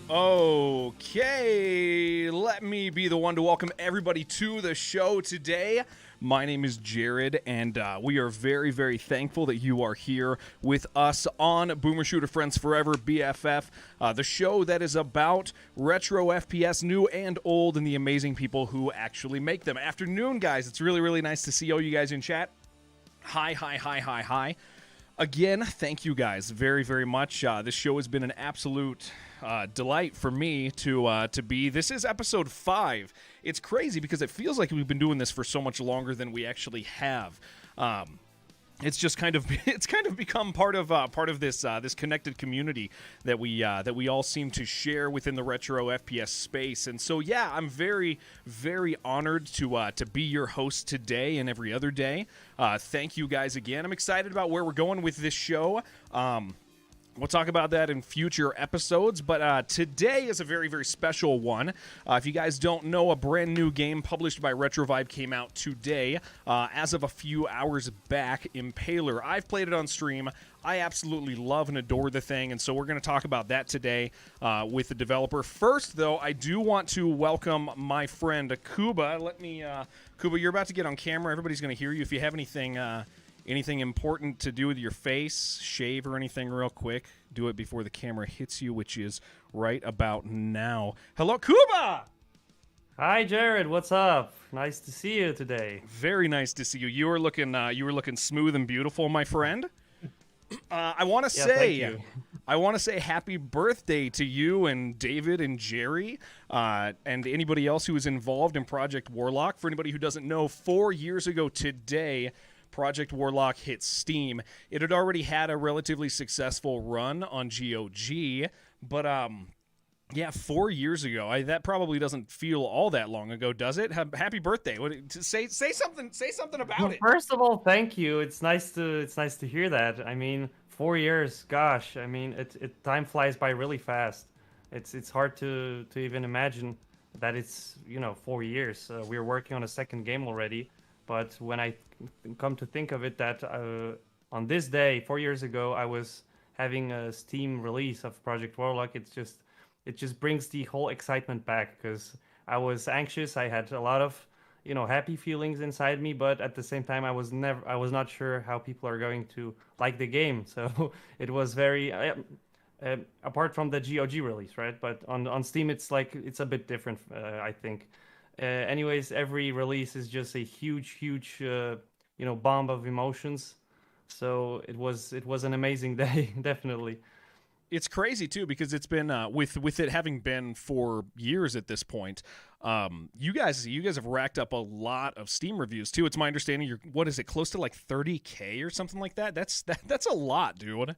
Okay, let me be the one to welcome everybody to the show today. My name is Jared, and we are very, very thankful that you are here with us on Boomer Shooter Friends Forever, BFF, the show that is about retro FPS, new and old, and the amazing people who actually make them. Afternoon, guys. It's really, really nice to see all you guys in chat. Hi. Again, thank you guys very, very much. This show has been an absolute delight for me to be. This is episode 5. It's crazy because it feels like we've been doing this for so much longer than we actually have. It's just kind of become part of this this connected community that we all seem to share within the retro FPS space. And so yeah, I'm very, very honored to be your host today and every other day. Thank you guys again. I'm excited about where we're going with this show. We'll talk about that in future episodes, but today is a very, very special one. If you guys don't know, a brand new game published by Retrovibe came out today, as of a few hours back, Impaler. I've played it on stream. I absolutely love and adore the thing, and so we're going to talk about that today with the developer. First, though, I do want to welcome my friend Kuba. Kuba, you're about to get on camera. Everybody's going to hear you. If you have anything important to do with your face, shave or anything real quick, do it before the camera hits you, which is right about now. Hello, Kuba! Hi, Jared. What's up? Nice to see you today. Very nice to see you. You were looking smooth and beautiful, my friend. I want to say happy birthday to you and David and Jerry and anybody else who was involved in Project Warlock. For anybody who doesn't know, 4 years ago today, Project Warlock hit Steam. It had already had a relatively successful run on GOG, but yeah, 4 years ago. That probably doesn't feel all that long ago, does it? Happy birthday! Say something about it. First of all, thank you. It's nice to hear that. I mean, 4 years. Gosh, I mean, time flies by really fast. It's hard to even imagine that it's 4 years. We're working on a second game already. But when I come to think of it, that on this day, 4 years ago, I was having a Steam release of Project Warlock. It just brings the whole excitement back because I was anxious. I had a lot of happy feelings inside me, but at the same time, I was not sure how people are going to like the game. So it was very apart from the GOG release, right? But on Steam, it's a bit different, I think. Anyways, every release is just a huge bomb of emotions. So it was an amazing day, definitely. It's crazy too because it's been with it having been 4 years at this point. You guys have racked up a lot of Steam reviews too. It's my understanding close to like 30K or something like that. That's a lot, dude.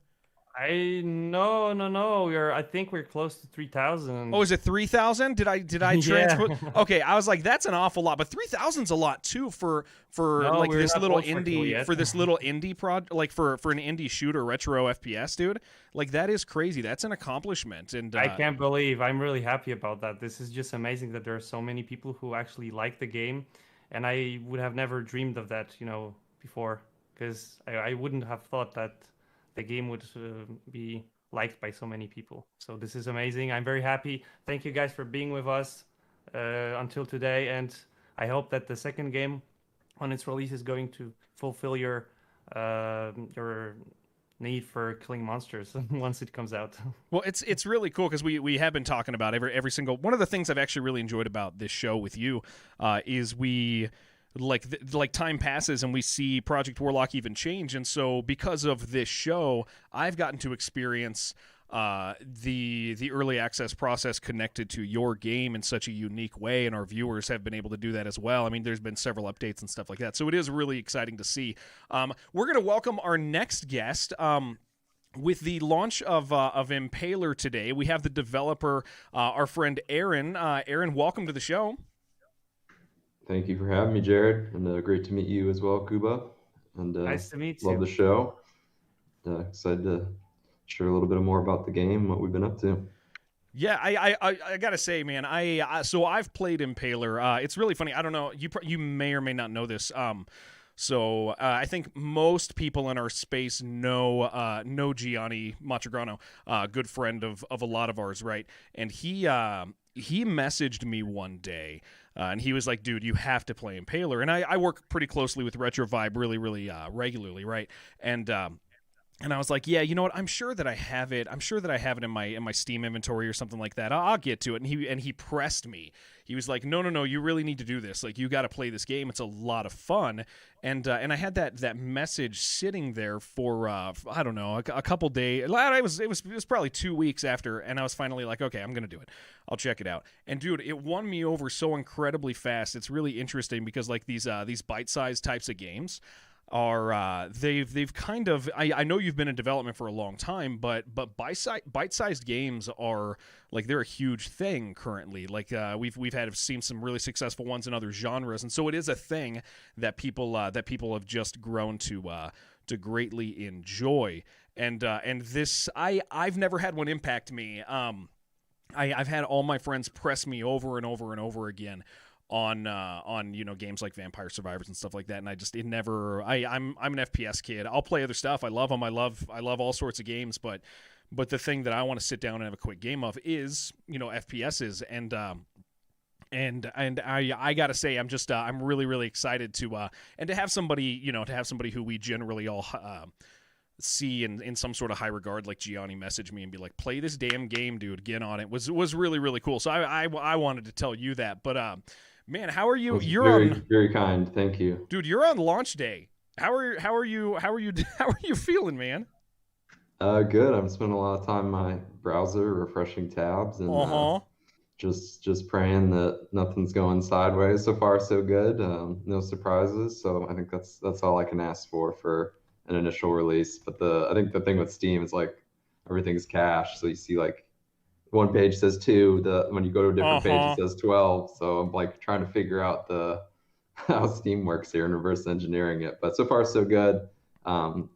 No. I think we're close to 3,000. Oh, is it 3,000? Did I transfer? Okay, I was like, that's an awful lot, but 3,000's a lot too for this little indie project, like for an indie shooter retro FPS, dude. Like that is crazy. That's an accomplishment, and I can't believe. I'm really happy about that. This is just amazing that there are so many people who actually like the game, and I would have never dreamed of that, before, because I wouldn't have thought that the game would be liked by so many people. So this is amazing. I'm very happy. Thank you guys for being with us until today, and I hope that the second game on its release is going to fulfill your need for killing monsters once it comes out. Well, it's really cool because we have been talking about every single one of the things I've actually really enjoyed about this show with you is we like time passes and we see Project Warlock even change, and so because of this show, I've gotten to experience the early access process connected to your game in such a unique way, and our viewers have been able to do that as well. I mean, there's been several updates and stuff like that, so it is really exciting to see. We're going to welcome our next guest. With the launch of Impaler today, we have the developer, our friend Aaron. Aaron, welcome to the show. Thank you for having me, Jared, and great to meet you as well, Kuba. And nice to meet you. Love the show. Excited to share a little bit more about the game, what we've been up to. Yeah, I gotta say, man, so I've played Impaler. It's really funny. I don't know, you may or may not know this. So I think most people in our space know Gianni Matrigrano, good friend of a lot of ours, right? And he messaged me one day, and he was like, "Dude, you have to play Impaler." And I work pretty closely with Retrovibe really regularly, right? And I was like, yeah, you know what? I'm sure that I have it. I'm sure that I have it in my Steam inventory or something like that. I'll get to it. And he pressed me. He was like, no, you really need to do this. Like, you got to play this game. It's a lot of fun. And I had that message sitting there for I don't know, a couple days. It was probably 2 weeks after, and I was finally like, okay, I'm gonna do it. I'll check it out. And dude, it won me over so incredibly fast. It's really interesting because like these bite-sized types of games are they've kind of I know you've been in development for a long time, but bite-sized games are like they're a huge thing currently. Like we've seen some really successful ones in other genres, and so it is a thing that people have just grown to greatly enjoy. And this I've never had one impact me. I've had all my friends press me over and over and over again on games like Vampire Survivors and stuff like that, and I'm an FPS kid. I'll play other stuff. I love them. I love all sorts of games, but the thing that I want to sit down and have a quick game of is FPSs, and I gotta say I'm really excited to have somebody who we generally all see in some sort of high regard like Gianni message me and be like, play this damn game, dude, get on it, was really cool. So I wanted to tell you that, but man, how are you? You're very kind. Thank you, dude. You're on launch day. How are you feeling, man? Good. I'm spending a lot of time in my browser refreshing tabs and just praying that nothing's going sideways. So far, so good. No surprises. So I think that's all I can ask for an initial release. But I think the thing with Steam is like everything's cached. So you see like one page says 2, when you go to a different page it says 12. So I'm like trying to figure out how Steam works here and reverse engineering it. But so far so good.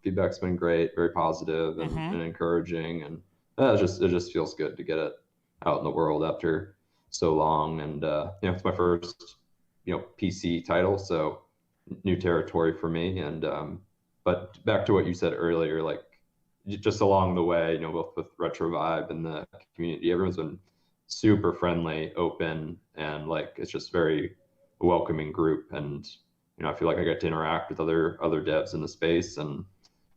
Feedback's been great, very positive and encouraging, and it just feels good to get it out in the world after so long. And it's my first PC title, so new territory for me. And but back to what you said earlier, like just along the way, both with Retrovibe and the community, everyone's been super friendly, open, and like it's just very welcoming group. And I feel like I get to interact with other devs in the space, and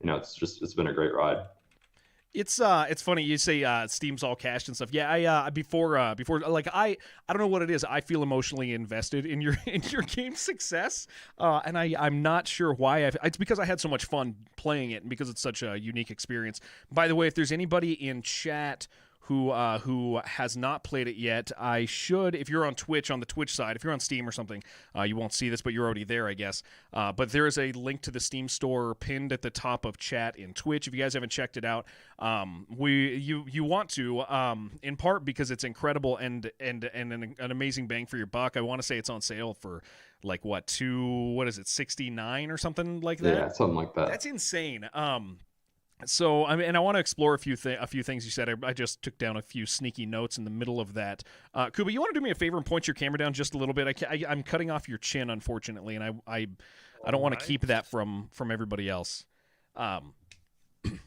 it's been a great ride. It's funny you say Steam's all cached and stuff. Yeah, I before like I don't know what it is. I feel emotionally invested in your game's success, and I'm not sure why. It's because I had so much fun playing it, and because it's such a unique experience. By the way, if there's anybody in chat who has not played it yet, I should, if you're on Twitch, on the Twitch side, if you're on Steam or something, you won't see this, but you're already there, I guess. But there is a link to the Steam store pinned at the top of chat in Twitch. If you guys haven't checked it out, you want to, in part because it's incredible and an amazing bang for your buck. I want to say it's on sale for like what is it, 69 or something like that? Yeah, something like that. That's insane. So I mean, and I want to explore a few things you said. I just took down a few sneaky notes in the middle of that. Kuba, you want to do me a favor and point your camera down just a little bit? I'm cutting off your chin, unfortunately, and I don't want to keep that from everybody else. Let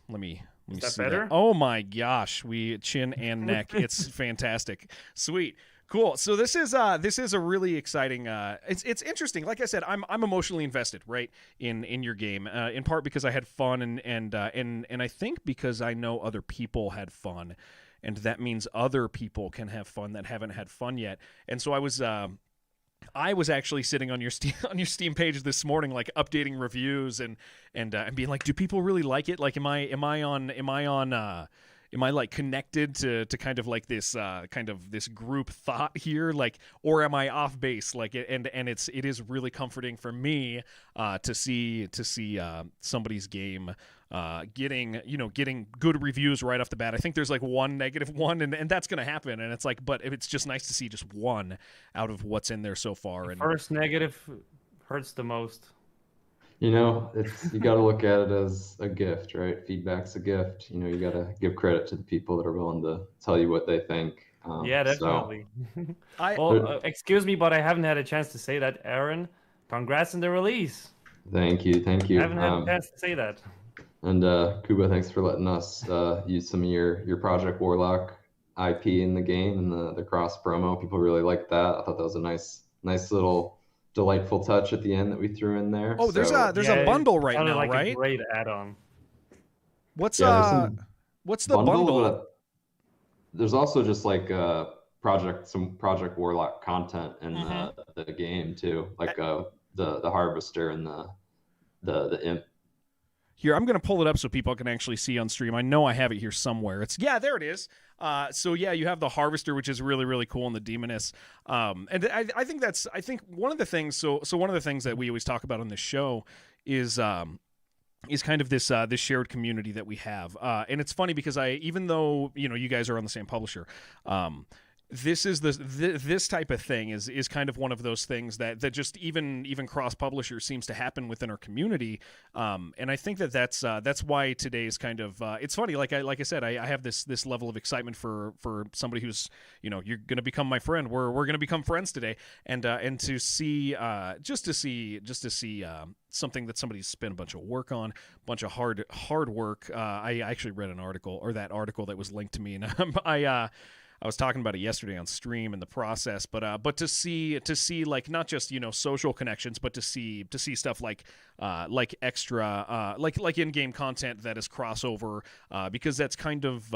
me Is that see better? that. Oh my gosh, chin and neck. It's fantastic. Sweet. Cool. So this is a really exciting. It's interesting. Like I said, I'm emotionally invested, right, in your game. In part because I had fun, and I think because I know other people had fun, and that means other people can have fun that haven't had fun yet. And so I was actually sitting on your Steam page this morning, like updating reviews and being like, do people really like it? Like, am I like connected to kind of like this this group thought here, like, or am I off base? Like, and it is really comforting for me to see somebody's game getting good reviews right off the bat. I think there's like one negative one, and that's gonna happen. And it's like, but it's just nice to see just one out of what's in there so far. And First negative hurts the most. You got to look at it as a gift, right? Feedback's a gift. You got to give credit to the people that are willing to tell you what they think. Yeah, definitely. Well, excuse me, but I haven't had a chance to say that. Aaron, congrats on the release. Thank you. I haven't had a chance to say that. And Kuba, thanks for letting us use some of your Project Warlock IP in the game and the cross promo. People really liked that. I thought that was a nice little delightful touch at the end that we threw in there. Oh, there's a bundle right now, like right? A great add-on. What's the bundle? But there's also just like some Project Warlock content in the game too, like the Harvester and the Imp. Here, I'm going to pull it up so people can actually see on stream. I know I have it here somewhere. There it is. So yeah, you have the Harvester, which is really, really cool, and the Demoness. And I think one of the things. So one of the things that we always talk about on this show is kind of this shared community that we have. And it's funny because even though you guys are on the same publisher, this is this type of thing is kind of one of those things that just even cross publisher seems to happen within our community, and I think that's why today's kind of it's funny. Like I said, I have this level of excitement for somebody who's you're gonna become my friend. We're gonna become friends today, and to see just to see something that somebody's spent a bunch of work on, a bunch of hard work. I actually read an article, or that article that was linked to me, and I was talking about it yesterday on stream in the process, but to see like not just social connections, but to see stuff like extra like in-game content that is crossover, because that's kind of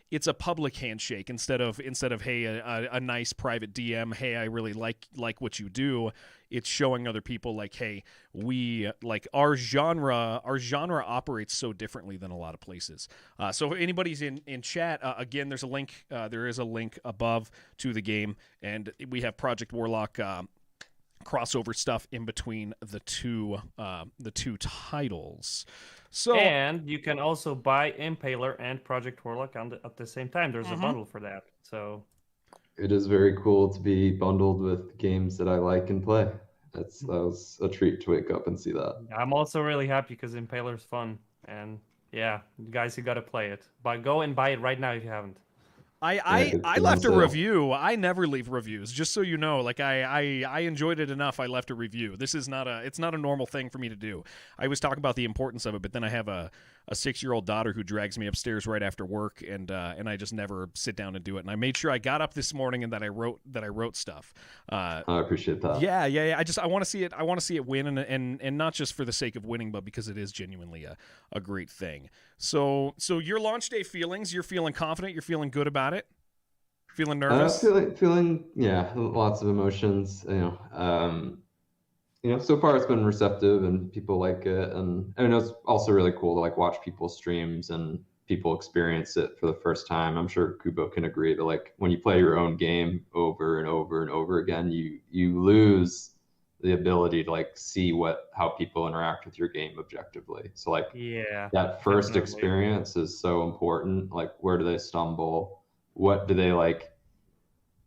it's a public handshake instead of hey, a nice private DM, hey, I really like what you do. It's showing other people like, hey, we like our genre operates so differently than a lot of places. So if anybody's in chat, again, there's a link. There is a link above to the game, and we have Project Warlock crossover stuff in between the two titles. So, and you can also buy Impaler and Project Warlock at the same time. There's a bundle for that. So it is very cool to be bundled with games that I like and play. That was a treat to wake up and see that. I'm also really happy because Impaler's fun, and yeah, guys, you got to play it. But go and buy it right now if you haven't. I left a review. I never leave reviews, just so you know. Like I enjoyed it enough. I left a review. This is not a normal thing for me to do. I was talking about the importance of it, but then I have a 6-year-old daughter who drags me upstairs right after work, and I just never sit down and do it. And I made sure I got up this morning and that I wrote stuff. I appreciate that. Yeah. I want to see it. I want to see it win, and not just for the sake of winning, but because it is genuinely a great thing. So your launch day feelings. You're feeling confident. You're feeling good about it. Feeling nervous. Feeling yeah, lots of emotions. So far it's been receptive and people like it, and I mean it's also really cool to like watch people's streams and people experience it for the first time. I'm sure Kubo can agree that like when you play your own game over and over and over again, you lose the ability to like see how people interact with your game objectively. So like that first experience is so important. Like where do they stumble? What do they like?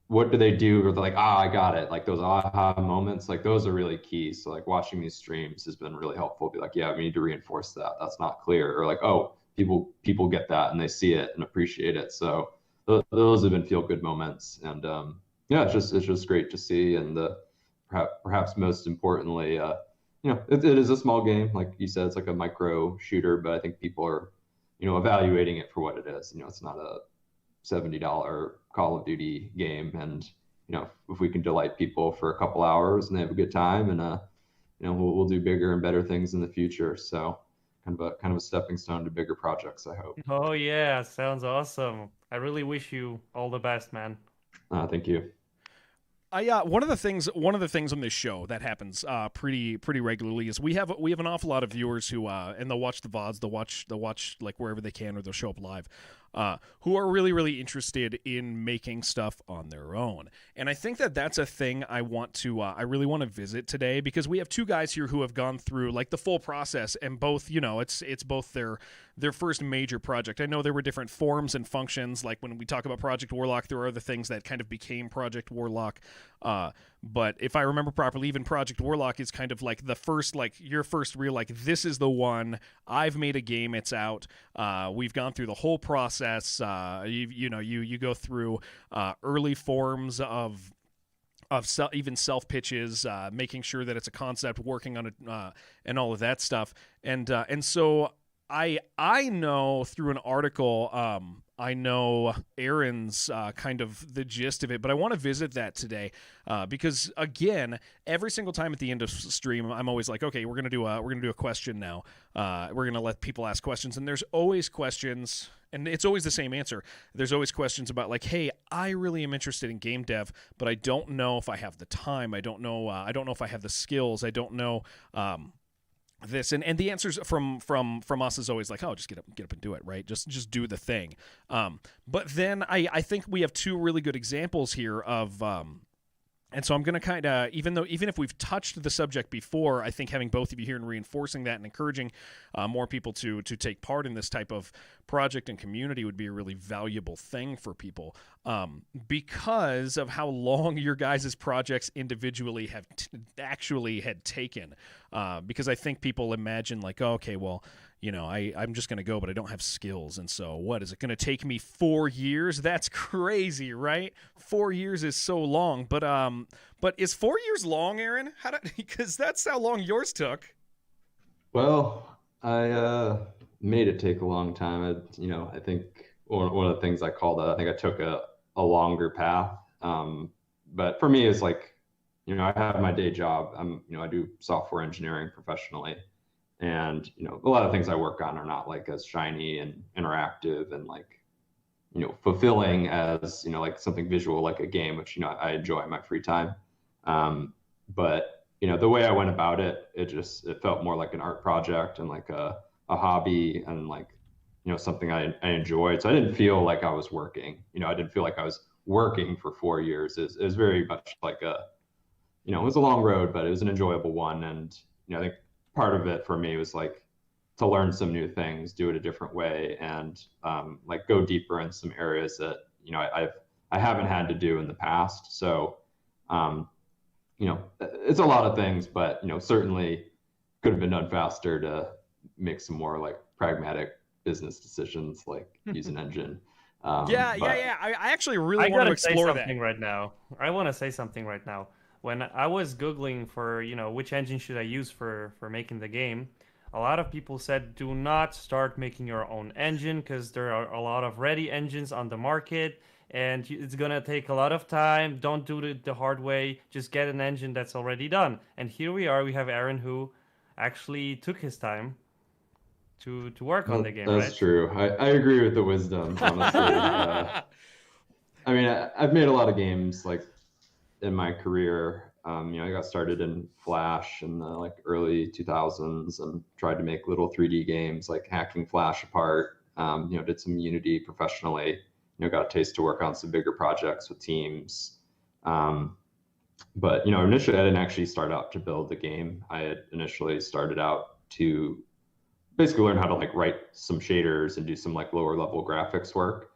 What do they do? Or they're like, I got it. Like those aha moments, like those are really key. So like watching these streams has been really helpful. Be like, yeah, we need to reinforce that. That's not clear. Or like, oh, people get that and they see it and appreciate it. So those have been feel good moments. And it's just great to see. And perhaps most importantly, it is a small game. Like you said, it's like a micro shooter, but I think people are, evaluating it for what it is. It's not a $70 Call of Duty game, and if we can delight people for a couple hours and they have a good time, and we'll do bigger and better things in the future. So kind of a stepping stone to bigger projects, I hope. Oh yeah, sounds awesome. I really wish you all the best, man. Thank you. One of the things on this show that happens pretty regularly is we have an awful lot of viewers who and they'll watch the VODs, they'll watch like wherever they can, or they'll show up live, who are really, really interested in making stuff on their own. And I think that's a thing I really want to visit today, because we have two guys here who have gone through like the full process, and both, it's both their first major project. I know there were different forms and functions. Like when we talk about Project Warlock, there are other things that kind of became Project Warlock. But if I remember properly, even Project Warlock is kind of like the first, like your first real, like this is the one. I've made a game. It's out. We've gone through the whole process. You go through early forms even self pitches, making sure that it's a concept, working on it, and all of that stuff. And so I know through an article, I know Aaron's kind of the gist of it, but I want to visit that today because again, every single time at the end of stream, I'm always like, okay, we're gonna do a question now. We're gonna let people ask questions, and there's always questions. And it's always the same answer. There's always questions about like, hey, I really am interested in game dev, but I don't know if I have the time. I don't know if I have the skills. I don't know this. And the answers from us is always like, oh, just get up and do it, right? Just do the thing. But then I think we have two really good examples here of. And so I'm going to kind of, even if we've touched the subject before, I think having both of you here and reinforcing that and encouraging more people to take part in this type of project and community would be a really valuable thing for people because of how long your guys' projects individually have actually had taken. Because I think people imagine like, oh, okay, well, you know, I'm just going to go, but I don't have skills. And so what, is it going to take me 4 years? That's crazy, right? 4 years is so long. But is 4 years long, Aaron? Because that's how long yours took. Well, I made it take a long time. I think one of the things I called it, I think I took a longer path. But for me, it's like, you know, I have my day job. I do software engineering professionally. And, you know, a lot of things I work on are not like as shiny and interactive and like, you know, fulfilling as, you know, like something visual, like a game, which, you know, I enjoy in my free time. But, you know, the way I went about it, it felt more like an art project and like a hobby and like, you know, something I enjoyed. So I didn't feel like I was working, you know, I didn't feel like I was working for 4 years. It was very much like you know, it was a long road, but it was an enjoyable one. And, you know, I think part of it for me was like to learn some new things, do it a different way, and like go deeper in some areas that, you know, I haven't had to do in the past. So, you know, it's a lot of things, but, you know, certainly could have been done faster to make some more like pragmatic business decisions, like use an engine. Yeah. I actually really want to explore that right now. I want to say something right now. When I was Googling for, you know, which engine should I use for making the game, a lot of people said do not start making your own engine because there are a lot of ready engines on the market and it's going to take a lot of time. Don't do it the hard way. Just get an engine that's already done. And here we are. We have Aaron who actually took his time to work on the game, That's right? true. I agree with the wisdom, honestly. I mean, I've made a lot of games like in my career. You know, I got started in Flash in the like early 2000s and tried to make little 3D games, like hacking Flash apart. You know, did some Unity professionally. You know, got a taste to work on some bigger projects with teams. But you know, initially I didn't actually start out to build the game. I had initially started out to basically learn how to like write some shaders and do some like lower level graphics work.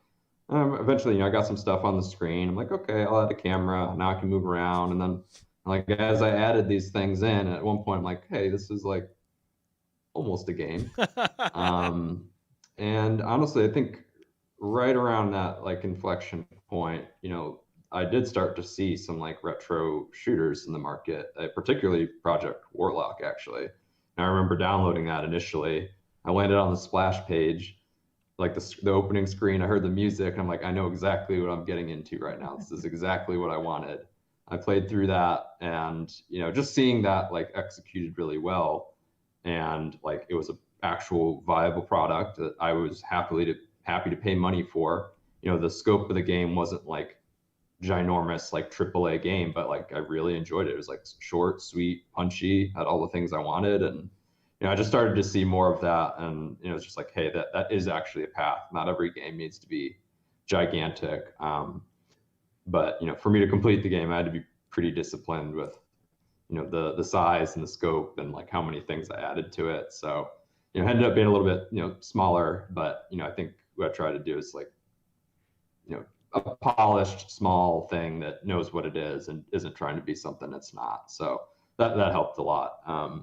Eventually, you know, I got some stuff on the screen. I'm like, okay, I'll add a camera. Now I can move around. And then, like, as I added these things in, at one point, I'm like, hey, this is like almost a game. And honestly, I think right around that like inflection point, you know, I did start to see some like retro shooters in the market, particularly Project Warlock, actually. And I remember downloading that initially. I landed on the splash page, like the opening screen. I heard the music. And I'm like, I know exactly what I'm getting into right now. This is exactly what I wanted. I played through that, and you know, just seeing that like executed really well, and like it was an actual viable product that I was happy to pay money for. You know, the scope of the game wasn't like ginormous like AAA game, but like I really enjoyed it. It was like short, sweet, punchy, had all the things I wanted, and you know, I just started to see more of that, and you know, it's just like, hey, that is actually a path. Not every game needs to be gigantic, but you know, for me to complete the game, I had to be pretty disciplined with, you know, the size and the scope and like how many things I added to it. So you know, it ended up being a little bit, you know, smaller, but you know, I think what I try to do is like, you know, a polished small thing that knows what it is and isn't trying to be something it's not. So that helped a lot.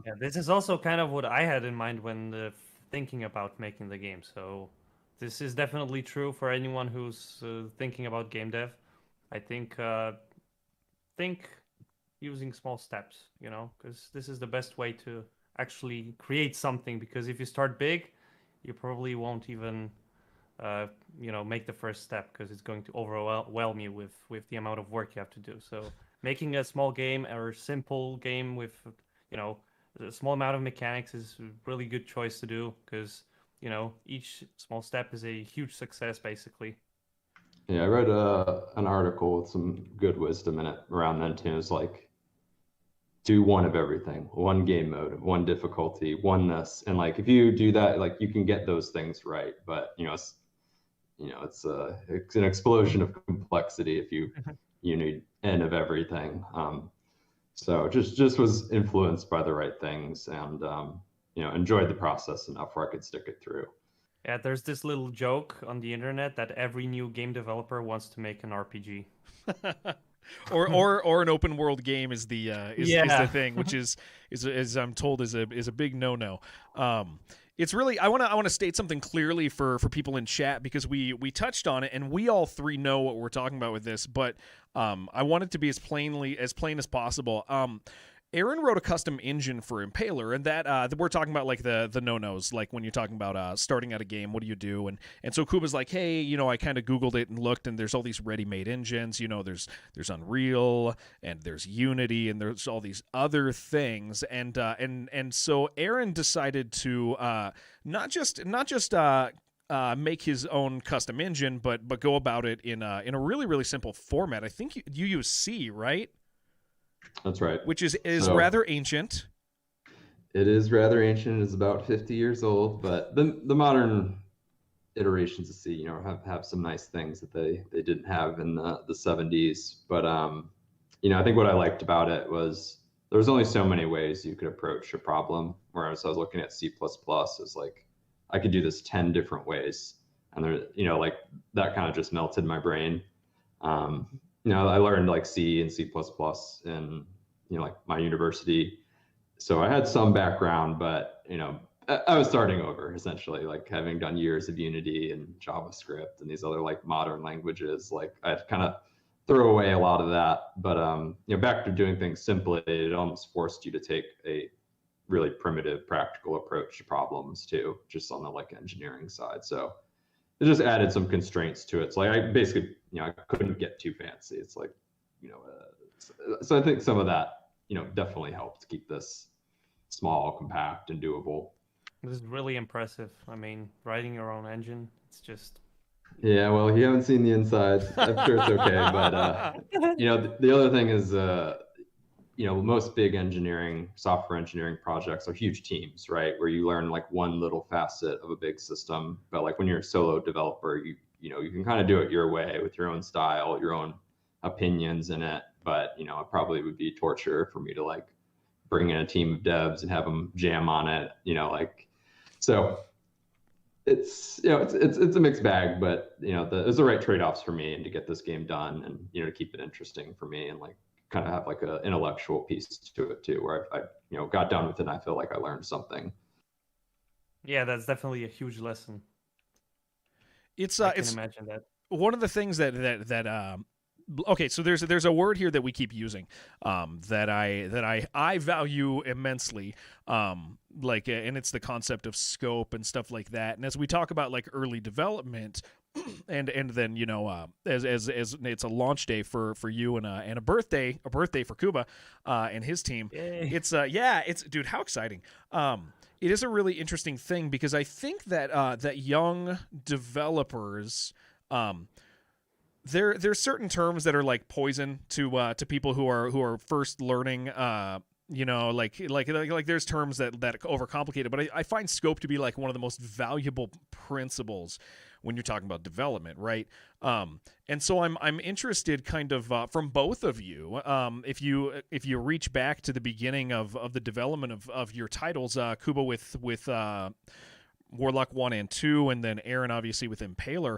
Yeah, this is also kind of what I had in mind when thinking about making the game. So this is definitely true for anyone who's thinking about game dev. I think think using small steps, because this is the best way to actually create something. Because if you start big, you probably won't even, make the first step, because it's going to overwhelm you with the amount of work you have to do. So making a small game or simple game with, a small amount of mechanics is a really good choice to do, because, each small step is a huge success, basically. Yeah, I read an article with some good wisdom in it around then too. It's like, do one of everything, one game mode, one difficulty, one this, and like if you do that, like you can get those things right. But it's an explosion of complexity if you need N of everything. So just was influenced by the right things, and enjoyed the process enough where I could stick it through. Yeah, there's this little joke on the internet that every new game developer wants to make an RPG. or an open world game is the thing, which is as I'm told is a big no. It's really I want to state something clearly for people in chat, because we touched on it and we all three know what we're talking about with this, but I want it to be as plain as possible. Aaron wrote a custom engine for Impaler, and that we're talking about like the no-nos, like when you're talking about starting out a game, what do you do? And so Kuba's like, hey, I kind of Googled it and looked, and there's all these ready-made engines. There's Unreal, and there's Unity, and there's all these other things, and so Aaron decided to not just make his own custom engine, but go about it in a really, really simple format. I think you use C, right? That's right. Which is rather ancient. It is rather ancient. It's about 50 years old, but the modern iterations of C, have some nice things that they didn't have in the 70s. But I think what I liked about it was there was only so many ways you could approach a problem. Whereas I was looking at C++, it's like I could do this 10 different ways, and there, like that kind of just melted my brain. I learned like C and C++ in, like my university. So I had some background, but, I was starting over essentially, like having done years of Unity and JavaScript and these other like modern languages. Like I'd kind of throw away a lot of that. But, back to doing things simply, it almost forced you to take a really primitive, practical approach to problems too, just on the like engineering side. So it just added some constraints to it. So like I basically, I couldn't get too fancy. It's like, so I think some of that, definitely helped keep this small, compact, and doable. This is really impressive. I mean, writing your own engine, it's just... Yeah, well, you haven't seen the insides. I'm sure it's okay. But, the other thing is, most big software engineering projects are huge teams, right? Where you learn like one little facet of a big system. But like when you're a solo developer, you can kind of do it your way with your own style, your own opinions in it. But, it probably would be torture for me to like bring in a team of devs and have them jam on it, so it's a mixed bag, but there's the right trade-offs for me and to get this game done and, to keep it interesting for me and like kind of have like an intellectual piece to it too, where I got done with it and I feel like I learned something. Yeah, that's definitely a huge lesson. I can imagine that. One of the things that okay, so there's a word here that we keep using that I value immensely, and it's the concept of scope and stuff like that. And as we talk about like early development, and then as it's a launch day for you and a birthday for Kuba and his team. Yay. It's dude, how exciting. It is a really interesting thing because I think that that young developers there's certain terms that are like poison to people who are first learning. Like there's terms that overcomplicate it, but I find scope to be like one of the most valuable principles when you're talking about development, right? And so I'm interested, kind of from both of you, if you reach back to the beginning of the development of your titles, Kuba with Warlock 1 and 2, and then Aaron obviously with Impaler,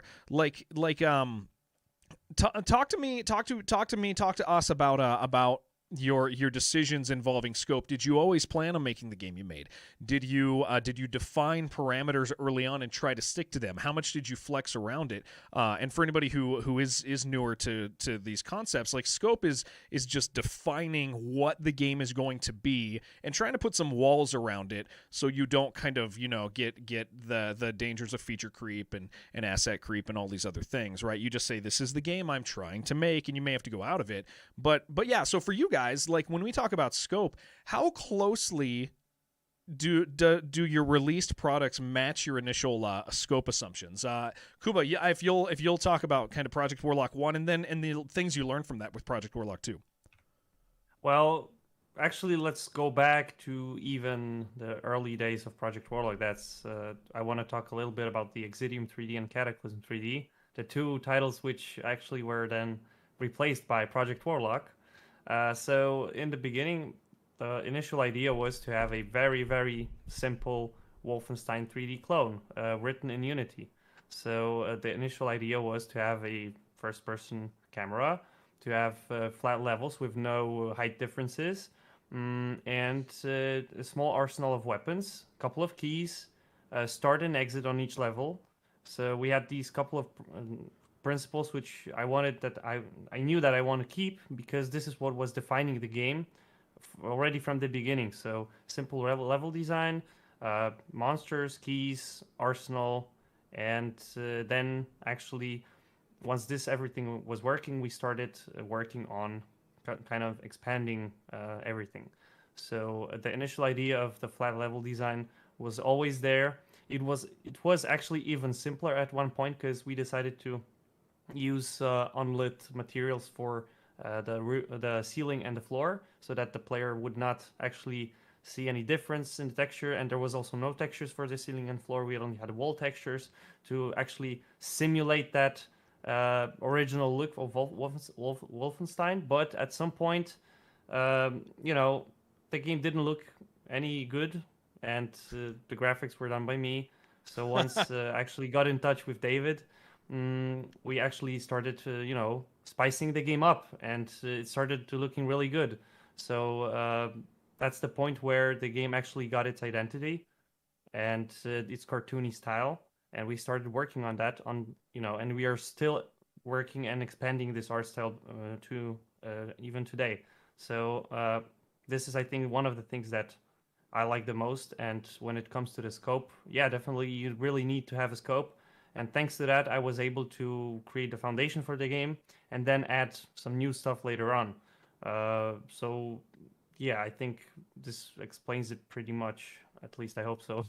talk to us about your decisions involving scope, did you always plan on making the game you made? Did you define parameters early on and try to stick to them? How much did you flex around it? And for anybody who is newer to these concepts, like scope is just defining what the game is going to be and trying to put some walls around it so you don't kind of get the dangers of feature creep and asset creep and all these other things, right? You just say, this is the game I'm trying to make, and you may have to go out of it. But yeah, so for you guys, like when we talk about scope, how closely do your released products match your initial scope assumptions? Kuba, yeah, if you'll talk about kind of Project Warlock 1 and the things you learned from that with Project Warlock 2. Well, actually, let's go back to even the early days of Project Warlock. That's I want to talk a little bit about the Exidium 3D and Cataclysm 3D, the two titles which actually were then replaced by Project Warlock. So in the beginning, the initial idea was to have a very, very simple Wolfenstein 3D clone written in Unity. So the initial idea was to have a first-person camera, to have flat levels with no height differences, and a small arsenal of weapons, a couple of keys, start and exit on each level. So we had these couple of principles which I knew that I want to keep, because this is what was defining the game already from the beginning. So simple level design, monsters, keys, arsenal, and then actually once everything was working, we started working on kind of expanding everything. So the initial idea of the flat level design was always there. It was actually even simpler at one point, because we decided to use unlit materials for the ceiling and the floor, so that the player would not actually see any difference in the texture. And there was also no textures for the ceiling and floor. We only had wall textures to actually simulate that original look of Wolfenstein. But at some point, the game didn't look any good, and the graphics were done by me. So once I actually got in touch with David, we actually started to, spicing the game up, and it started to looking really good. So that's the point where the game actually got its identity and its cartoony style. And we started working on that, and we are still working and expanding this art style to even today. So this is, I think, one of the things that I like the most. And when it comes to the scope, yeah, definitely you really need to have a scope. And thanks to that, I was able to create the foundation for the game and then add some new stuff later on. So yeah, I think this explains it pretty much. At least I hope so.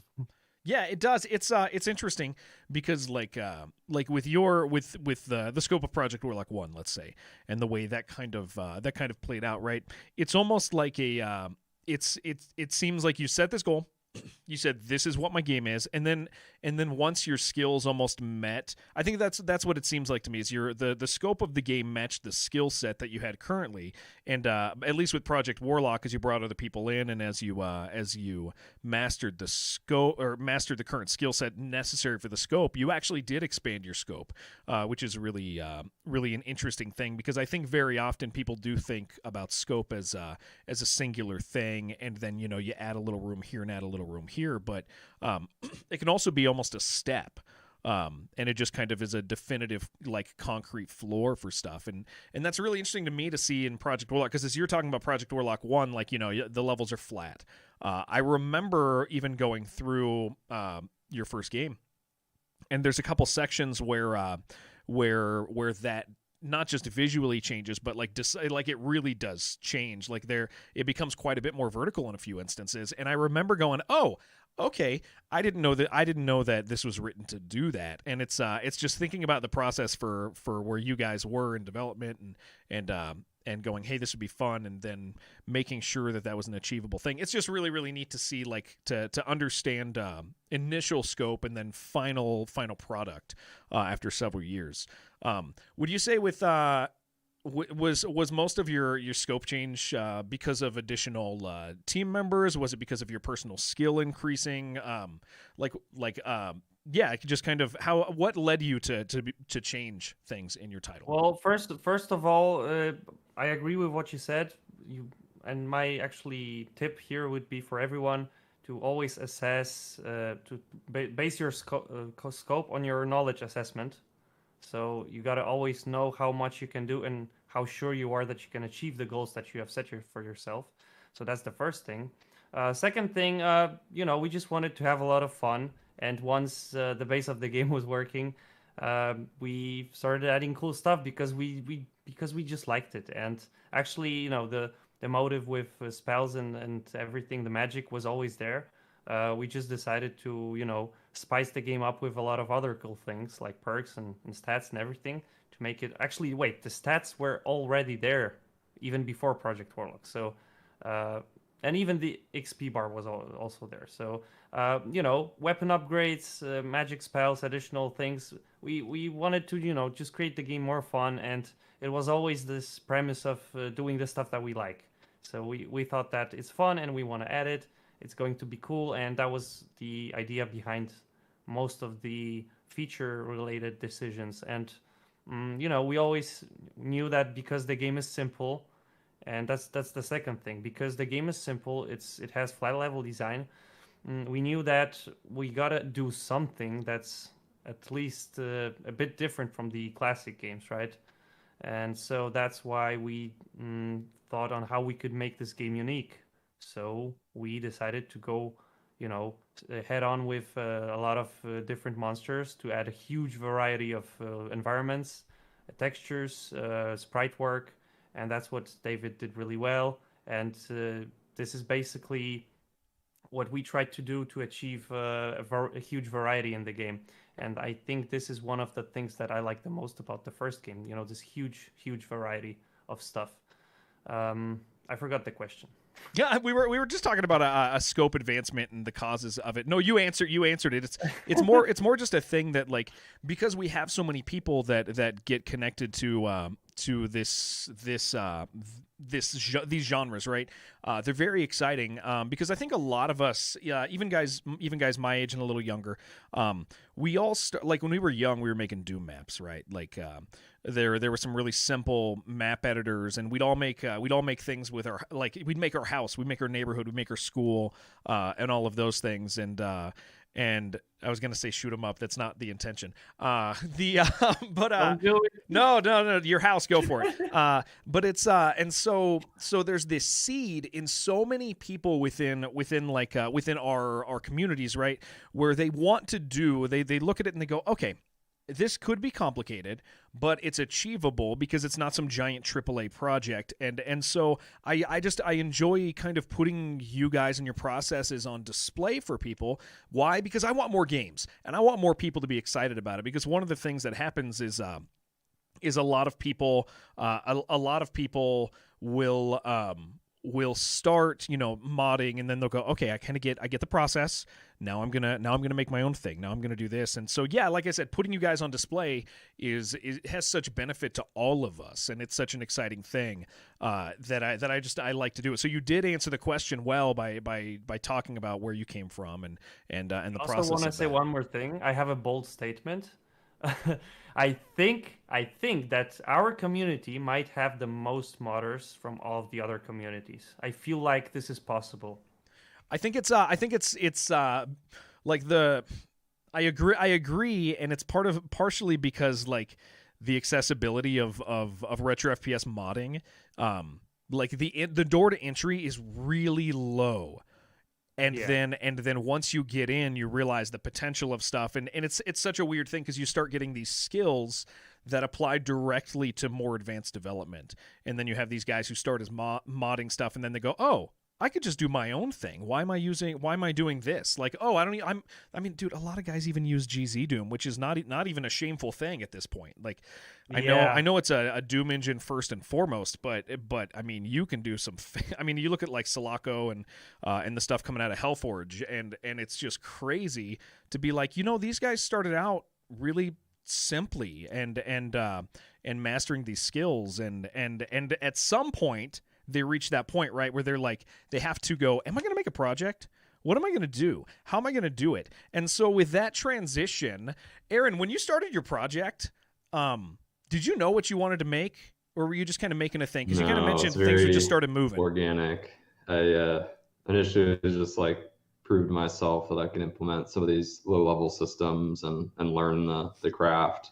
Yeah, it does. It's interesting because like with the scope of Project Warlock 1, let's say, and the way that kind of played out, right? It's almost like it seems like you set this goal. You said, this is what my game is, and then once your skills almost met, I think that's what it seems like to me, is the scope of the game matched the skill set that you had currently, and at least with Project Warlock, as you brought other people in, and as you mastered the scope, or mastered the current skill set necessary for the scope, you actually did expand your scope, which is really an interesting thing, because I think very often people do think about scope as a singular thing, and then you add a little room here and add a little room here, but it can also be almost a step, and it just kind of is a definitive, like, concrete floor for stuff, and that's really interesting to me to see in Project Warlock, because as you're talking about Project Warlock 1, like, the levels are flat. I remember even going through your first game, and there's a couple sections where that not just visually changes, but like it really does change. Like it becomes quite a bit more vertical in a few instances. And I remember going, "Oh, okay, I didn't know that this was written to do that." And it's just thinking about the process for where you guys were in development and going, "Hey, this would be fun," and then making sure that was an achievable thing. It's just really, really neat to see, like, to understand initial scope and then final product after several years. Would you say with was most of your scope change because of additional team members? Was it because of your personal skill increasing? Yeah, just kind of what led you to change things in your title? Well, first of all, I agree with what you said. and my actually tip here would be for everyone to always assess, to base your scope on your knowledge assessment. So you got to always know how much you can do and how sure you are that you can achieve the goals that you have set for yourself. So that's the first thing. Second thing, we just wanted to have a lot of fun. And once the base of the game was working, we started adding cool stuff because we just liked it. And actually, the motive with spells and everything, the magic was always there. We just decided to, spice the game up with a lot of other cool things like perks and stats and everything to make it. Actually, wait, the stats were already there even before Project Warlock. So, and even the XP bar was also there. So, weapon upgrades, magic spells, additional things. We wanted to, just create the game more fun. And it was always this premise of doing the stuff that we like. So we thought that it's fun and we want to add it. It's going to be cool. And that was the idea behind most of the feature-related decisions. And, we always knew that because the game is simple, and that's the second thing. Because the game is simple, it has flat level design. We knew that we gotta do something that's at least a bit different from the classic games, right? And so that's why we thought on how we could make this game unique. So we decided to go, head on with a lot of different monsters to add a huge variety of environments, textures, sprite work, and that's what David did really well. And this is basically what we tried to do to achieve a huge variety in the game. And I think this is one of the things that I like the most about the first game, this huge variety of stuff. I forgot the question. Yeah, we were just talking about a scope advancement and the causes of it. No, you answered it. It's more just a thing that, like, because we have so many people that get connected to these genres, right? They're very exciting because I think a lot of us, even guys my age and a little younger, we all like when we were young, we were making Doom maps, right? Like there were some really simple map editors, and we'd all make things with our, like, we'd make our house, we'd make our neighborhood, we'd make our school, and all of those things, and I was gonna say shoot them up. That's not the intention. Don't do it. No, your house, go for it. But it's and so there's this seed in so many people within our communities, right? Where they want to do, they look at it and they go, okay, this could be complicated, but it's achievable because it's not some giant AAA project. And so I enjoy kind of putting you guys and your processes on display for people. Why? Because I want more games, and I want more people to be excited about it. Because one of the things that happens is a lot of people will start, modding, and then they'll go, okay, I get the process. Now I'm gonna make my own thing. Now I'm gonna do this. And so, yeah, like I said, putting you guys on display has such benefit to all of us, and it's such an exciting thing that I like to do it. So you did answer the question well by talking about where you came from and the process. I also want to say one more thing. I have a bold statement. I think that our community might have the most modders from all of the other communities. I feel like this is possible. I agree, and it's partially because, like, the accessibility of retro FPS modding, like the door to entry is really low. And then once you get in, you realize the potential of stuff, and it's such a weird thing because you start getting these skills that apply directly to more advanced development, and then you have these guys who start as modding stuff, and then they go, oh, I could just do my own thing. Why am I doing this? Like, oh, I mean, dude, a lot of guys even use GZ Doom, which is not even a shameful thing at this point. Like, I know it's a Doom engine first and foremost, but I mean, you can do some. I mean, you look at like Sulaco and the stuff coming out of Hellforge, and it's just crazy to be like, these guys started out really simply and mastering these skills, and at some point they reach that point, right, where they're like, they have to go, am I going to make a project? What am I going to do? How am I going to do it? And so with that transition, Aaron, when you started your project, did you know what you wanted to make or were you just kind of making a thing? Because you kind of No, mentioned it's things very just started moving. organic. I initially just like proved to myself that I can implement some of these low-level systems and learn the craft.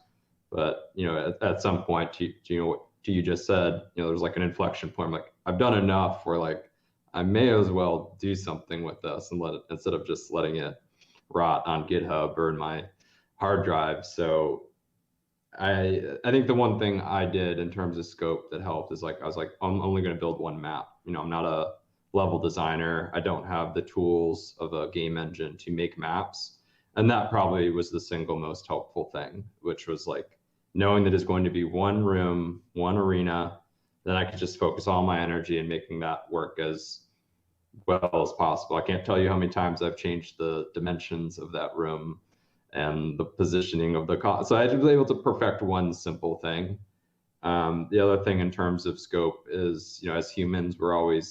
But at some point, what you just said, there's like an inflection point. I'm like, I've done enough where like I may as well do something with this and let it, instead of just letting it rot on GitHub or in my hard drive. So I think the one thing I did in terms of scope that helped is like I was like, I'm only going to build one map. I'm not a level designer. I don't have the tools of a game engine to make maps. And that probably was the single most helpful thing, which was like knowing that it's going to be one room, one arena, then I could just focus all my energy in making that work as well as possible. I can't tell you how many times I've changed the dimensions of that room and the positioning of the so I was able to perfect one simple thing. The other thing in terms of scope is, as humans, we're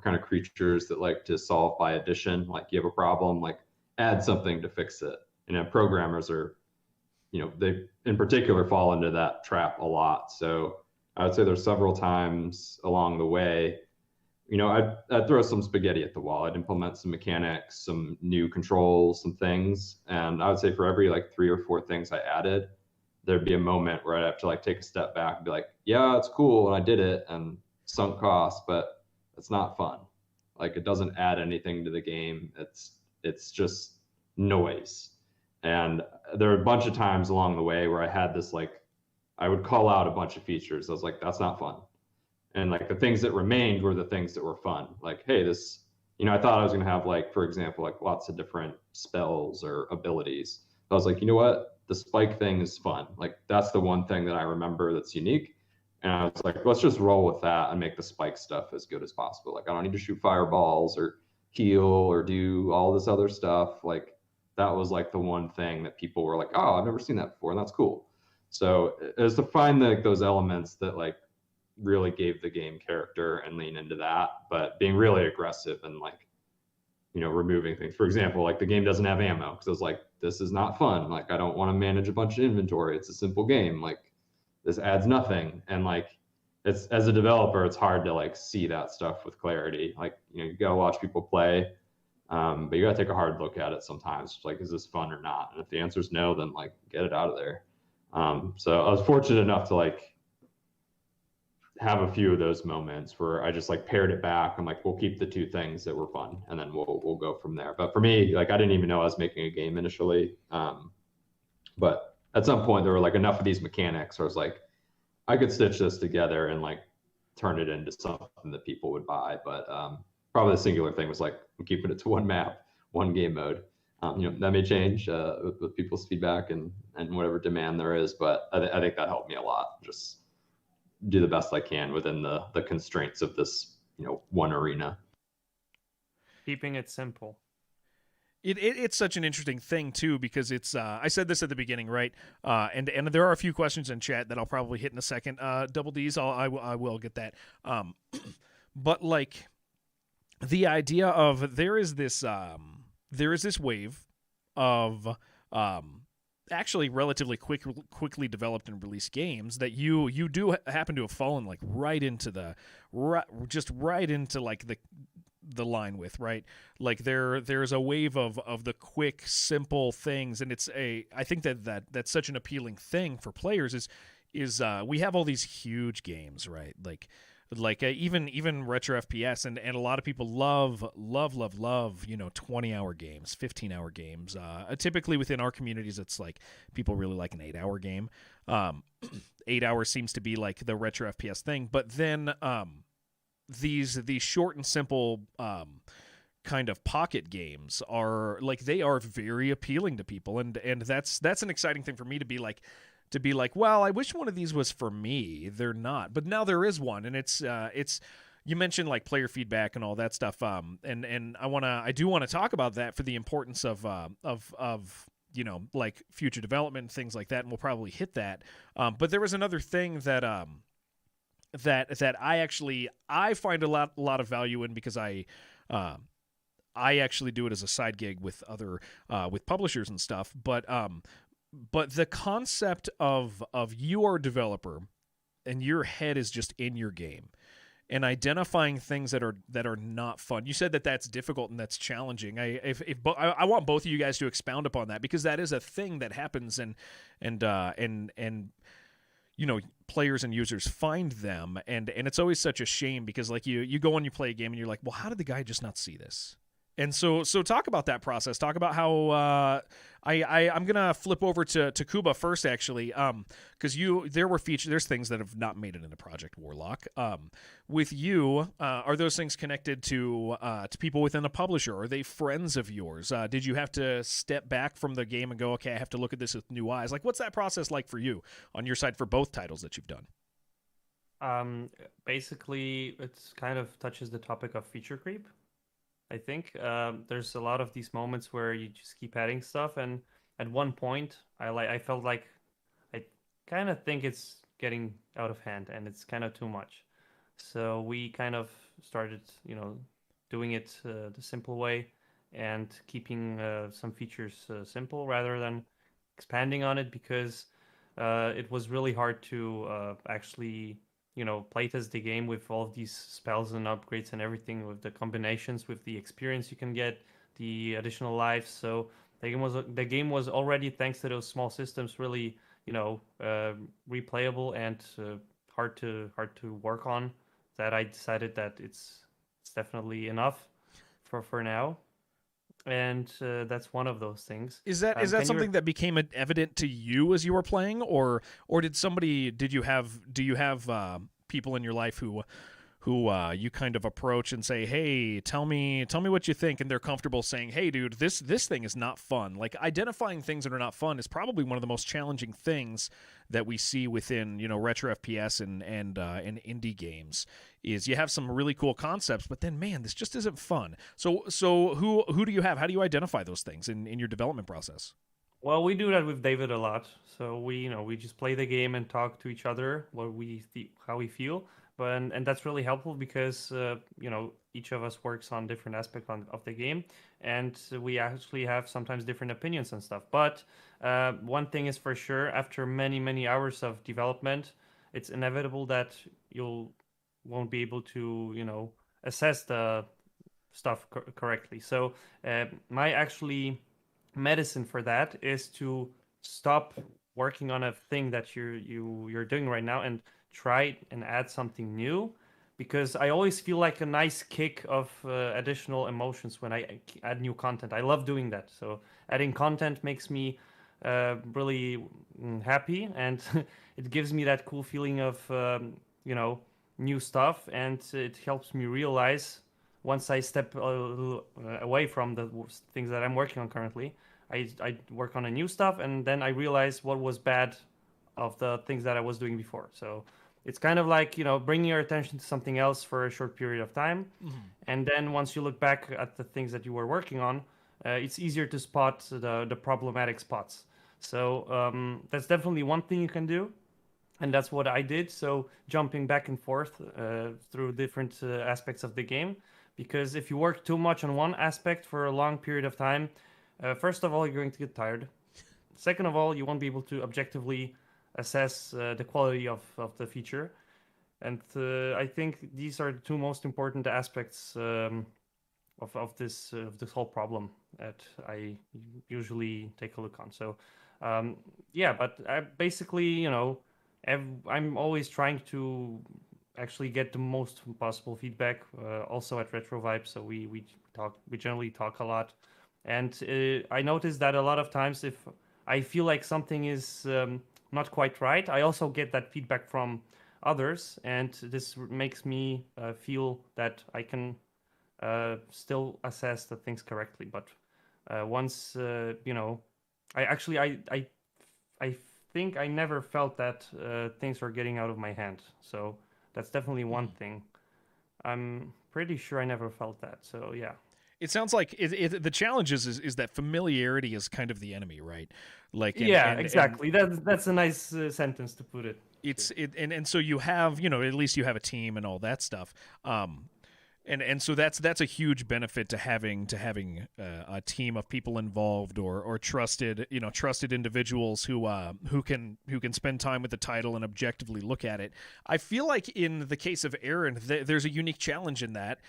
kind of creatures that like to solve by addition. Like you have a problem, like add something to fix it. Programmers are, they in particular fall into that trap a lot. So I would say there's several times along the way, I'd throw some spaghetti at the wall. I'd implement some mechanics, some new controls, some things. And I would say for every like 3 or 4 things I added, there'd be a moment where I'd have to like take a step back and be like, yeah, it's cool. And I did it and sunk costs, but it's not fun. Like it doesn't add anything to the game. It's just noise. And there are a bunch of times along the way where I had this, like, I would call out a bunch of features. I was like, that's not fun. And like the things that remained were the things that were fun. Like, hey, this, I thought I was going to have like, for example, like lots of different spells or abilities. I was like, you know what? The spike thing is fun. Like that's the one thing that I remember that's unique. And I was like, let's just roll with that and make the spike stuff as good as possible. Like I don't need to shoot fireballs or heal or do all this other stuff. Like that was like the one thing that people were like, oh, I've never seen that before. And that's cool. So it was to find those elements that like really gave the game character and lean into that, but being really aggressive and like, removing things. For example, like the game doesn't have ammo because I was like, this is not fun. Like I don't want to manage a bunch of inventory. It's a simple game. Like this adds nothing. And like it's, as a developer, it's hard to like see that stuff with clarity. Like, you gotta watch people play, but you gotta take a hard look at it sometimes. Like, is this fun or not? And if the answer is no, then like get it out of there. So I was fortunate enough to like have a few of those moments where I just like pared it back. I'm like, we'll keep the 2 things that were fun and then we'll go from there. But for me, like I didn't even know I was making a game initially. But at some point there were like enough of these mechanics where I was like, I could stitch this together and like turn it into something that people would buy. But probably the singular thing was like, I'm keeping it to one map, one game mode. That may change with people's feedback and whatever demand there is, but I think that helped me a lot. Just do the best I can within the constraints of this, one arena. Keeping it simple. It's such an interesting thing too, because it's I said this at the beginning, right? And there are a few questions in chat that I'll probably hit in a second. Double D's, I will get that. But like the idea of there is this wave of actually relatively quickly developed and released games that you do happen to have fallen like right into like the line with, right? Like there's a wave of the quick simple things, and I think that's such an appealing thing for players is we have all these huge games, right? Like even retro FPS and a lot of people love 20-hour games, 15-hour games. Typically within our communities, it's like people really like an 8-hour game. 8 hours seems to be like the retro FPS thing, but then these short and simple kind of pocket games are like, they are very appealing to people, and that's an exciting thing for me to be like, well, I wish one of these was for me. They're not, but now there is one, and it's you mentioned like player feedback and all that stuff, and I do want to talk about that for the importance of like future development and things like that, and we'll probably hit that. But there was another thing that that I find a lot of value in, because I actually do it as a side gig with other with publishers and stuff, but the concept of you are a developer your head is just in your game, and identifying things that are not fun. You said that that's difficult and that's challenging. I want both of you guys to expound upon that, because that is a thing that happens, and you know, players and users find them, and it's always such a shame, because like you go and you play a game and you're like, well, how did the guy just not see this? And so talk about that process. Talk about how I'm gonna flip over to Kuba first, actually, because there's things that have not made it into Project Warlock. With you, are those things connected to people within a publisher? Are they friends of yours? Did you have to step back from the game and go, okay, I have to look at this with new eyes? Like, what's that process like for you on your side for both titles that you've done? Basically, it's kind of touches the topic of feature creep. I think there's a lot of these moments where you just keep adding stuff, and at one point, I felt like I kind of think it's getting out of hand and it's kind of too much. So we kind of started, doing it the simple way and keeping some features simple rather than expanding on it, because it was really hard to actually playtest the game with all of these spells and upgrades and everything, with the combinations, with the experience you can get, the additional lives. So the game was already, thanks to those small systems, really replayable and hard to work on. That I decided that it's definitely enough for now. And that's one of those things. Is that something that became evident to you as you were playing, or do you have people in your life who you kind of approach and say, hey, tell me what you think, and they're comfortable saying, hey, dude, this thing is not fun? Like, identifying things that are not fun is probably one of the most challenging things that we see within retro FPS and indie games. Is you have some really cool concepts, but then, man, this just isn't fun. So who do you have? How do you identify those things in your development process? Well, we do that with David a lot. So we just play the game and talk to each other how we feel. And that's really helpful, because each of us works on different aspects of the game, and we actually have sometimes different opinions and stuff. But one thing is for sure: after many hours of development, it's inevitable that you won't be able to assess the stuff correctly. So my actually medicine for that is to stop working on a thing that you're doing right now and try and add something new, because I always feel like a nice kick of additional emotions when I add new content. I love doing that. So adding content makes me really happy, and it gives me that cool feeling of new stuff, and it helps me realize, once I step a little away from the things that I'm working on currently, I work on a new stuff, and then I realize what was bad of the things that I was doing before. So it's kind of like, bringing your attention to something else for a short period of time. Mm-hmm. And then once you look back at the things that you were working on, it's easier to spot the problematic spots. So that's definitely one thing you can do. And that's what I did. So jumping back and forth through different aspects of the game. Because if you work too much on one aspect for a long period of time, first of all, you're going to get tired. Second of all, you won't be able to objectively assess the quality of the feature. And I think these are the two most important aspects of this whole problem that I usually take a look on. So but I basically, I'm always trying to actually get the most possible feedback, also at Retrovibe. So we generally talk a lot. And I noticed that a lot of times, if I feel like something is not quite right, I also get that feedback from others, and this makes me feel that I can still assess the things correctly. But once I think I never felt that things were getting out of my hand. So that's definitely one thing. I'm pretty sure I never felt that. So yeah. It sounds like the challenge is that familiarity is kind of the enemy, right? Like, exactly. That's a nice sentence to put it. And so you have, at least you have a team and all that stuff. And so that's a huge benefit to having a team of people involved or trusted individuals who can spend time with the title and objectively look at it. I feel like in the case of Aaron, there's a unique challenge in that.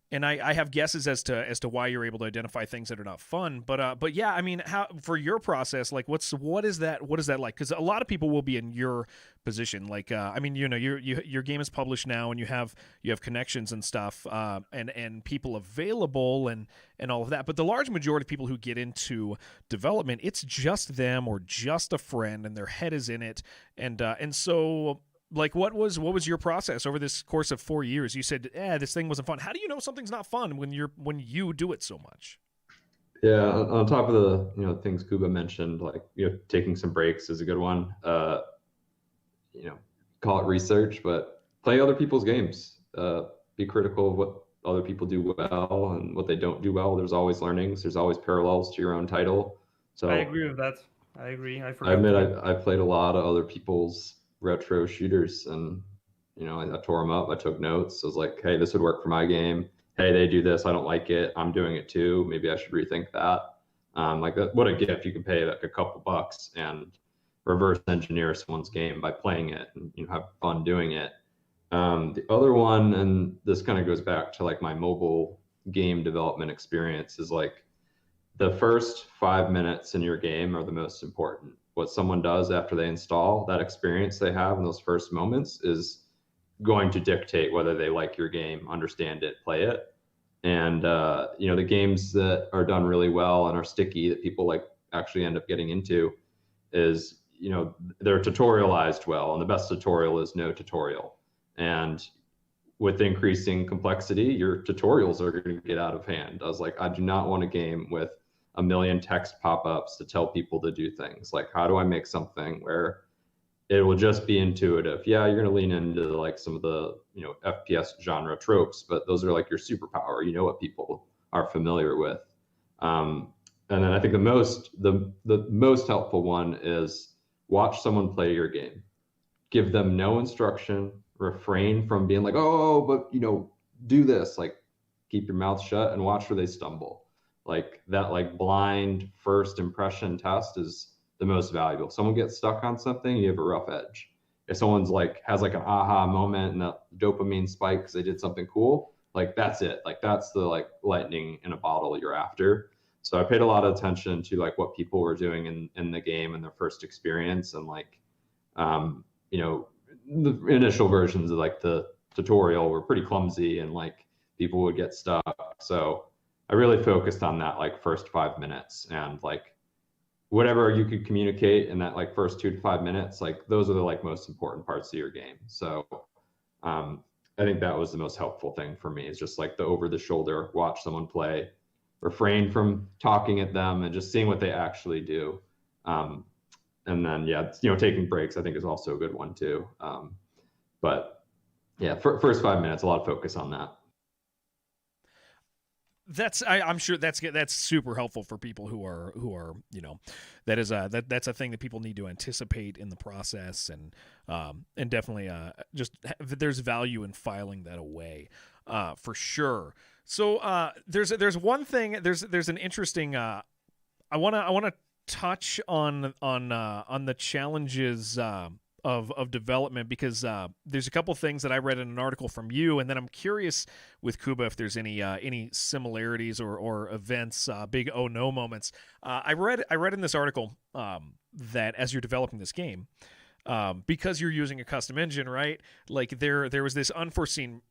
And I have guesses as to why you're able to identify things that are not fun, but yeah, I mean, how for your process, like what is that like? Because a lot of people will be in your position. Like, I mean, your game is published now, and you have connections and stuff, and people available and all of that. But the large majority of people who get into development, it's just them or just a friend, and their head is in it, and so. Like, what was your process over this course of 4 years? You said, this thing wasn't fun. How do you know something's not fun when you do it so much? Yeah, on top of the things Kuba mentioned, like taking some breaks is a good one. Call it research, but play other people's games. Be critical of what other people do well and what they don't do well. There's always learnings. There's always parallels to your own title. So I agree with that. I agree. I admit I played a lot of other people's retro shooters, and I tore them up. I took notes. I was like, hey, this would work for my game. Hey, they do this, I don't like it, I'm doing it too, maybe I should rethink that. What a gift. You can pay like a couple bucks and reverse engineer someone's game by playing it and have fun doing it. The other one, and this kind of goes back to like my mobile game development experience, is like the first 5 minutes in your game are the most important. What someone does after they install, that experience they have in those first moments is going to dictate whether they like your game, understand it, play it. And the games that are done really well and are sticky that people like actually end up getting into is they're tutorialized well, and the best tutorial is no tutorial. And with increasing complexity, your tutorials are going to get out of hand. I was like, I do not want a game with a million text pop-ups to tell people to do things. Like, how do I make something where it will just be intuitive? Yeah, you're going to lean into like some of the FPS genre tropes, but those are like your superpower. You know what people are familiar with. And then I think the most helpful one is watch someone play your game. Give them no instruction. Refrain from being like, oh, but do this. Like, keep your mouth shut and watch where they stumble. Like that, like blind first impression test is the most valuable. If someone gets stuck on something, you have a rough edge. If someone's like has like an aha moment and that dopamine spike because they did something cool, like that's it. Like that's the like lightning in a bottle you're after. So I paid a lot of attention to like what people were doing in the game and their first experience, and like the initial versions of like the tutorial were pretty clumsy and like people would get stuck. So I really focused on that like first 5 minutes, and like whatever you could communicate in that like first 2 to 5 minutes, like those are the like most important parts of your game. So I think that was the most helpful thing for me, is just like the over the shoulder, watch someone play, refrain from talking at them and just seeing what they actually do. And then, taking breaks I think is also a good one too. But yeah, first 5 minutes, a lot of focus on that. I'm sure that's super helpful for people who are that's a thing that people need to anticipate in the process, and definitely there's value in filing that away for sure. So there's one thing, there's an interesting I want to touch on the challenges of development, because there's a couple things that I read in an article from you, and then I'm curious with Kuba if there's any similarities or events, big oh no moments. I read in this article that as you're developing this game, because you're using a custom engine, right? Like there was this unforeseen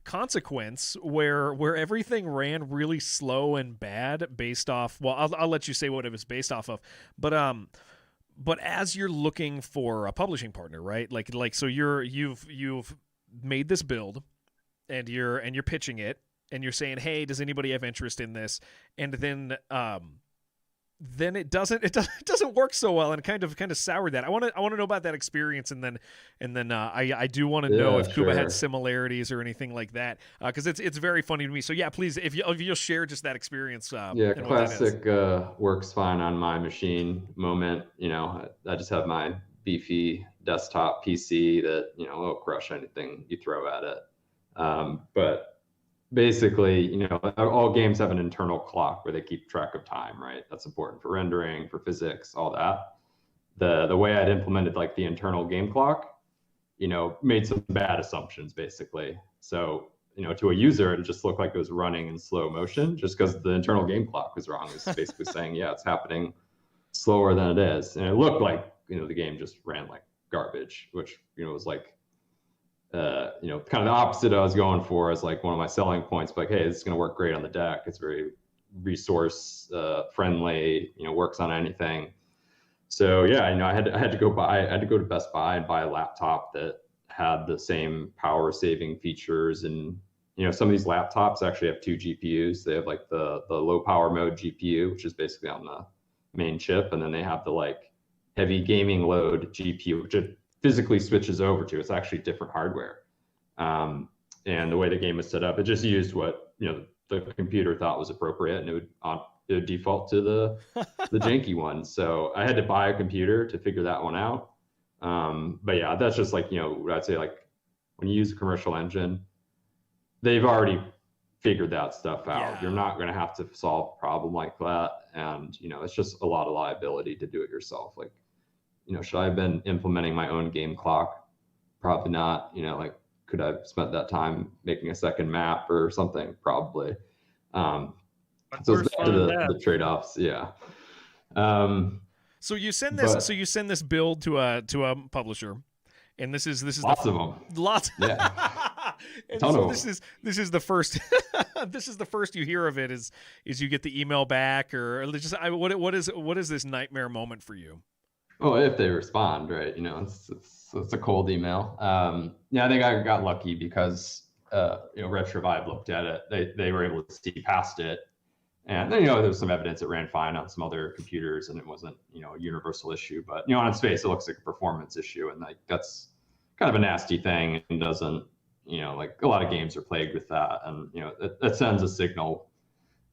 consequence where everything ran really slow and bad based off. Well, I'll let you say what it was based off of, but as you're looking for a publishing partner, right? Like so you've made this build, and you're pitching it, and you're saying, hey, does anybody have interest in this? And then it doesn't work so well, and kind of soured that. I want to know about that experience, and then I do want to know if Kuba had similarities or anything like that, because it's very funny to me. So yeah, please, if you'll share just that experience. Classic works fine on my machine moment. I just have my beefy desktop PC that will crush anything you throw at it. But basically, all games have an internal clock where they keep track of time, right? That's important for rendering, for physics, all that. The way I'd implemented like the internal game clock, made some bad assumptions basically. So, to a user, it just looked like it was running in slow motion just because the internal game clock was wrong. It's basically saying, yeah, it's happening slower than it is. And it looked like, the game just ran like garbage, which, was like, kind of the opposite I was going for as like one of my selling points, like, hey, this is going to work great on the deck. It's very resource friendly, works on anything. So yeah, I had to go to Best Buy and buy a laptop that had the same power saving features. And some of these laptops actually have two GPUs. They have like the low power mode GPU, which is basically on the main chip, and then they have the like heavy gaming load GPU, which it physically switches over to. It's actually different hardware. And the way the game was set up, it just used what the computer thought was appropriate, and it would default to the janky one. So I had to buy a computer to figure that one out. But yeah, that's just like, what I'd say, like when you use a commercial engine, they've already figured that stuff out. Yeah. You're not going to have to solve a problem like that. And, it's just a lot of liability to do it yourself. Like, should I have been implementing my own game clock? Probably not. Like, could I have spent that time making a second map or something? Probably. So it's back to the trade-offs. Yeah. So you send this build to a publisher, and this is lots of them. Lots. Yeah. And so this is the first this is the first you hear of it is you get the email back, or just what is this nightmare moment for you? Well, if they respond, right? It's a cold email. Yeah, I think I got lucky because Retrovibe looked at it. They were able to see past it. And then, there was some evidence it ran fine on some other computers, and it wasn't, a universal issue. But, on its face, it looks like a performance issue. And like that's kind of a nasty thing, and doesn't, like a lot of games are plagued with that. And, it sends a signal,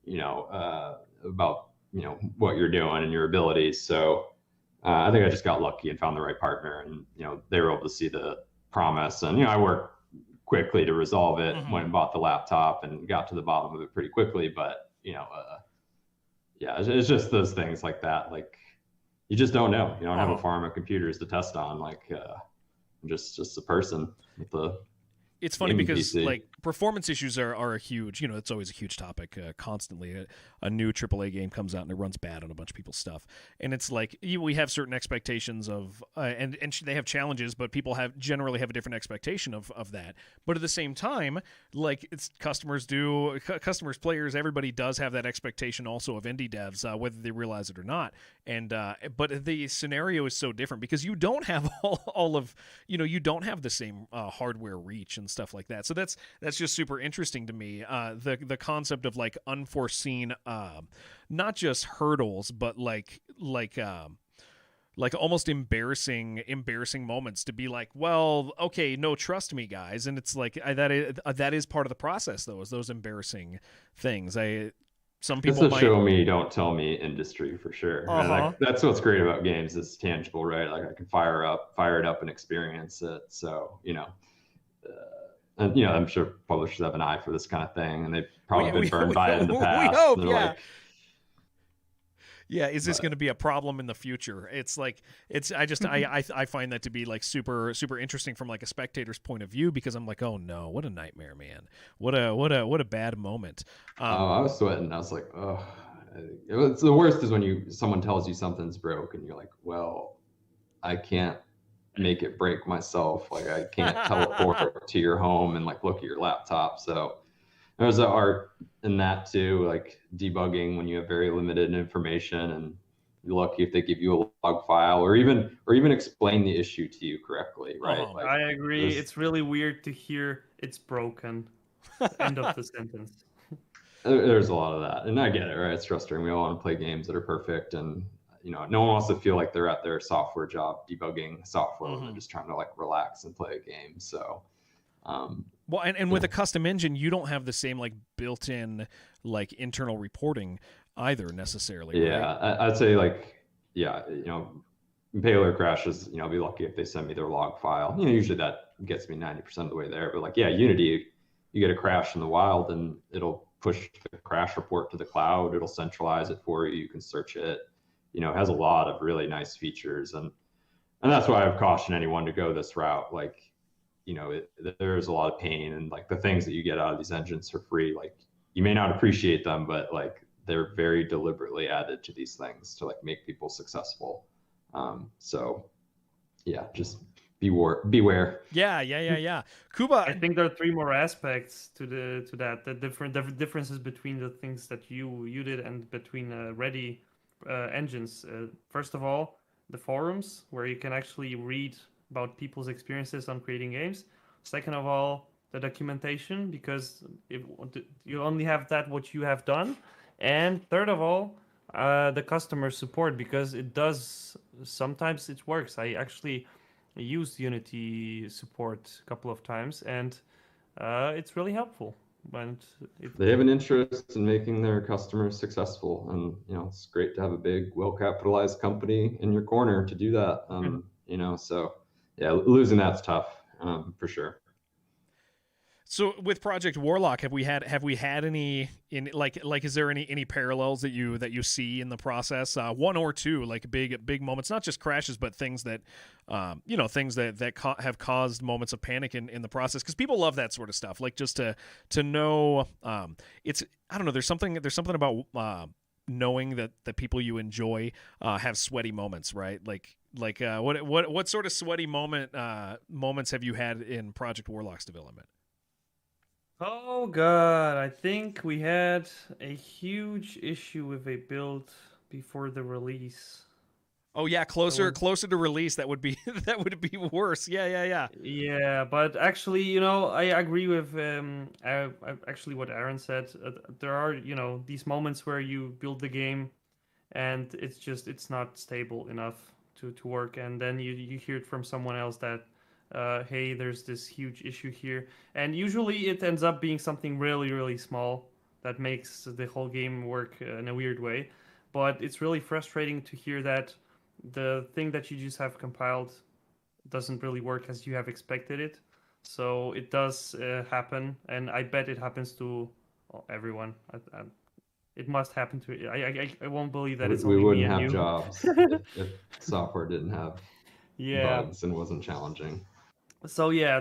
about, what you're doing and your abilities. So I think I just got lucky and found the right partner. And, they were able to see the promise. And, I worked quickly to resolve it, Mm-hmm. went and bought the laptop and got to the bottom of it pretty quickly. But, yeah, it's just those things like that. Like, you just don't know. You don't have a farm of computers to test on. Like, I'm just a person with the. It's funny because PC. like performance issues are a huge, it's always a huge topic constantly. A new AAA game comes out and it runs bad on a bunch of people's stuff, and it's like we have certain expectations of, and they have challenges, but people generally have a different expectation of that. But at the same time, like customers, players, everybody does have that expectation also of indie devs, whether they realize it or not. And but the scenario is so different because you don't have all of you don't have the same hardware reach and stuff like that. So that's just super interesting to me. The concept of like unforeseen, not just hurdles, but like almost embarrassing moments to be like, well, okay, no, trust me, guys. And it's like that is part of the process, though, is those embarrassing things. Some people it's a show me, don't tell me industry for sure. And that's what's great about games. It's tangible, right? Like I can fire it up and experience it. So, and I'm sure publishers have an eye for this kind of thing, and they've probably been burned by it in the past. We hope, yeah. Yeah, is this going to be a problem in the future? It's like I find that to be like super super interesting from like a spectator's point of view, because I'm like, oh no, what a nightmare, man! What a bad moment. I was sweating. I was like, oh, it's the worst is when someone tells you something's broke and you're like, well, I can't make it break myself. Like I can't teleport to your home and like look at your laptop. So there's an art in that too, like debugging when you have very limited information, and you're lucky if they give you a log file or even explain the issue to you correctly, right? Like, I agree. It's really weird to hear it's broken. End of the sentence. There's a lot of that, and I get it, right? It's frustrating. We all want to play games that are perfect, and no one wants to feel like they're at their software job debugging software when they're just trying to like relax and play a game. So well, and with a custom engine, you don't have the same like built-in like internal reporting either necessarily. Yeah, right? I'd say like, yeah, Impaler crashes, I'll be lucky if they send me their log file. Usually that gets me 90% of the way there. But like, yeah, Unity, you get a crash in the wild, and it'll push the crash report to the cloud. It'll centralize it for you. You can search it. It has a lot of really nice features, and that's why I've cautioned anyone to go this route. Like, there's a lot of pain, and like the things that you get out of these engines for free, like you may not appreciate them, but like they're very deliberately added to these things to like make people successful. So yeah, just beware. Yeah. Kuba, I think there are 3 more aspects to that. The differences between the things that you did and between ready engines. First of all, the forums, where you can actually read about people's experiences on creating games. Second of all, the documentation, because if you only have that what you have done. And third of all, the customer support, because sometimes it works. I actually used Unity support a couple of times, and it's really helpful. They have an interest in making their customers successful, and it's great to have a big, well-capitalized company in your corner to do that. So yeah, losing that's tough, for sure. So with Project Warlock, have we had any is there any parallels that you see in the process, one or two, like big moments, not just crashes, but things that have caused moments of panic in the process, because people love that sort of stuff, like just to know, it's, I don't know, there's something about knowing that the people you enjoy have sweaty moments, right? What sort of sweaty moments have you had in Project Warlock's development? Oh god, I think we had a huge issue with a build before the release. Oh yeah, closer to release, that would be worse. Yeah. Yeah, but actually, I agree with actually what Aaron said. There are, these moments where you build the game and it's not stable enough to work, and then you hear it from someone else that hey, there's this huge issue here, and usually it ends up being something really, really small that makes the whole game work in a weird way. But it's really frustrating to hear that the thing that you just have compiled doesn't really work as you have expected it. So it does happen, and I bet it happens to everyone. It must happen to. I won't believe that it's only me and you. We wouldn't have jobs if software didn't have bugs and wasn't challenging. So yeah,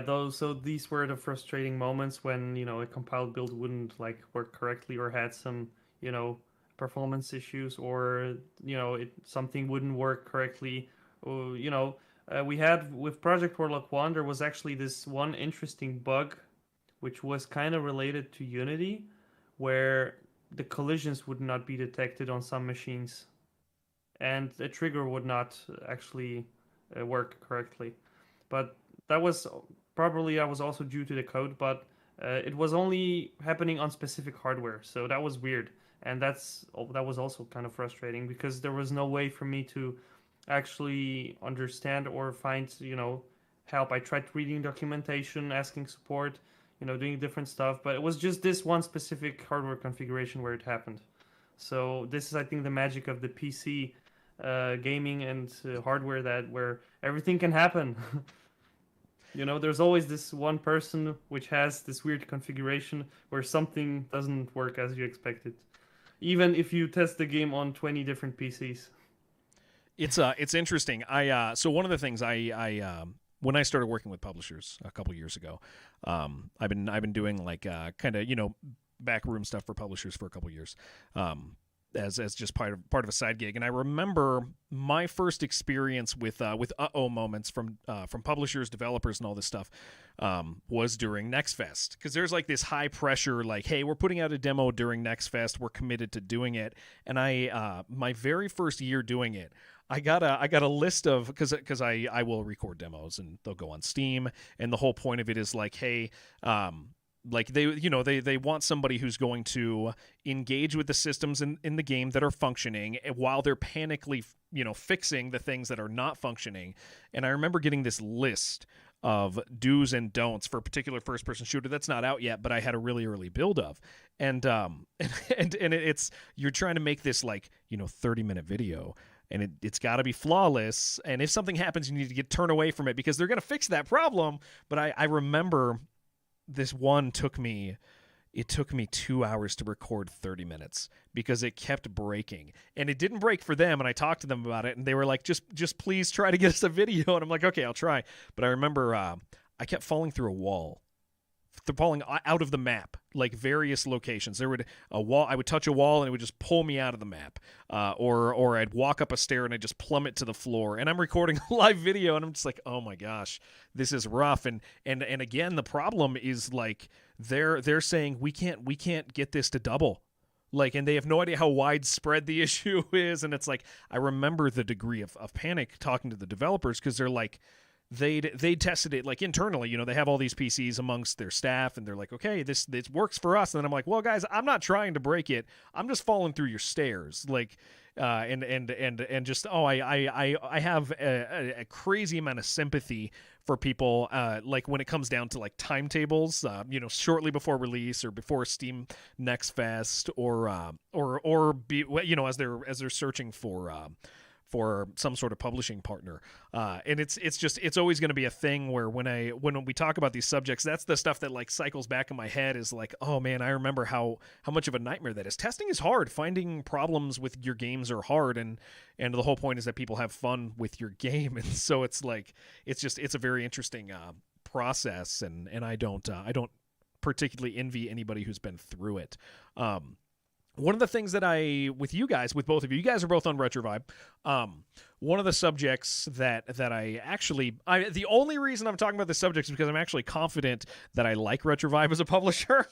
these were the frustrating moments when a compiled build wouldn't work correctly, or had some performance issues, or something wouldn't work correctly. We had with Project Warlock 1, there was actually this one interesting bug, which was kind of related to Unity, where the collisions would not be detected on some machines, and the trigger would not actually work correctly. But that was also due to the code, but it was only happening on specific hardware, so that was weird, and that was also kind of frustrating, because there was no way for me to actually understand or find help. I tried reading documentation, asking support, doing different stuff, but it was just this one specific hardware configuration where it happened. So this is, I think, the magic of the PC gaming and hardware, where everything can happen. There's always this one person which has this weird configuration where something doesn't work as you expected, even if you test the game on 20 different PCs. It's interesting. So one of the things when I started working with publishers a couple years ago, I've been doing kind of backroom stuff for publishers for a couple years. As just part of a side gig. And I remember my first experience with moments from publishers, developers, and all this stuff was during NextFest, because there's this high pressure, hey, we're putting out a demo during NextFest, we're committed to doing it. And my very first year doing it, I got a list of, because I will record demos and they'll go on Steam, and the whole point of it is hey, they want somebody who's going to engage with the systems in the game that are functioning, while they're panically fixing the things that are not functioning. And I remember getting this list of do's and don'ts for a particular first-person shooter that's not out yet, but I had a really early build of. And it's, you're trying to make this 30-minute video, and it's got to be flawless. And if something happens, you need to turn away from it, because they're going to fix that problem. But I remember this one took me 2 hours to record 30 minutes because it kept breaking, and it didn't break for them. And I talked to them about it, and they were like, just please try to get us a video. And I'm like, okay, I'll try. But I remember I kept falling through a wall. Falling out of the map, like various locations. I would touch a wall and it would just pull me out of the map, or I'd walk up a stair and I'd just plummet to the floor. And I'm recording a live video and I'm just like, oh my gosh, this is rough. And again, the problem is like they're saying we can't get this to double. Like, and they have no idea how widespread the issue is. And it's like, I remember the degree of panic talking to the developers, because they're like, they tested it like internally, they have all these PCs amongst their staff, and they're like, okay, this works for us. And then I'm like, well, guys, I'm not trying to break it. I'm just falling through your stairs. Like, and just, I have a crazy amount of sympathy for people, like when it comes down to like timetables, shortly before release or before Steam Next Fest, or as they're searching for some sort of publishing partner, and it's always going to be a thing where when we talk about these subjects, that's the stuff that like cycles back in my head, is like, oh man, I remember how much of a nightmare that is. Testing is hard. Finding problems with your games are hard, and the whole point is that people have fun with your game, and so it's like it's a very interesting process, and I don't particularly envy anybody who's been through it. One of the things that with both of you guys are both on Retrovibe. One of the subjects that the only reason I'm talking about this subject is because I'm actually confident that I like Retrovibe as a publisher.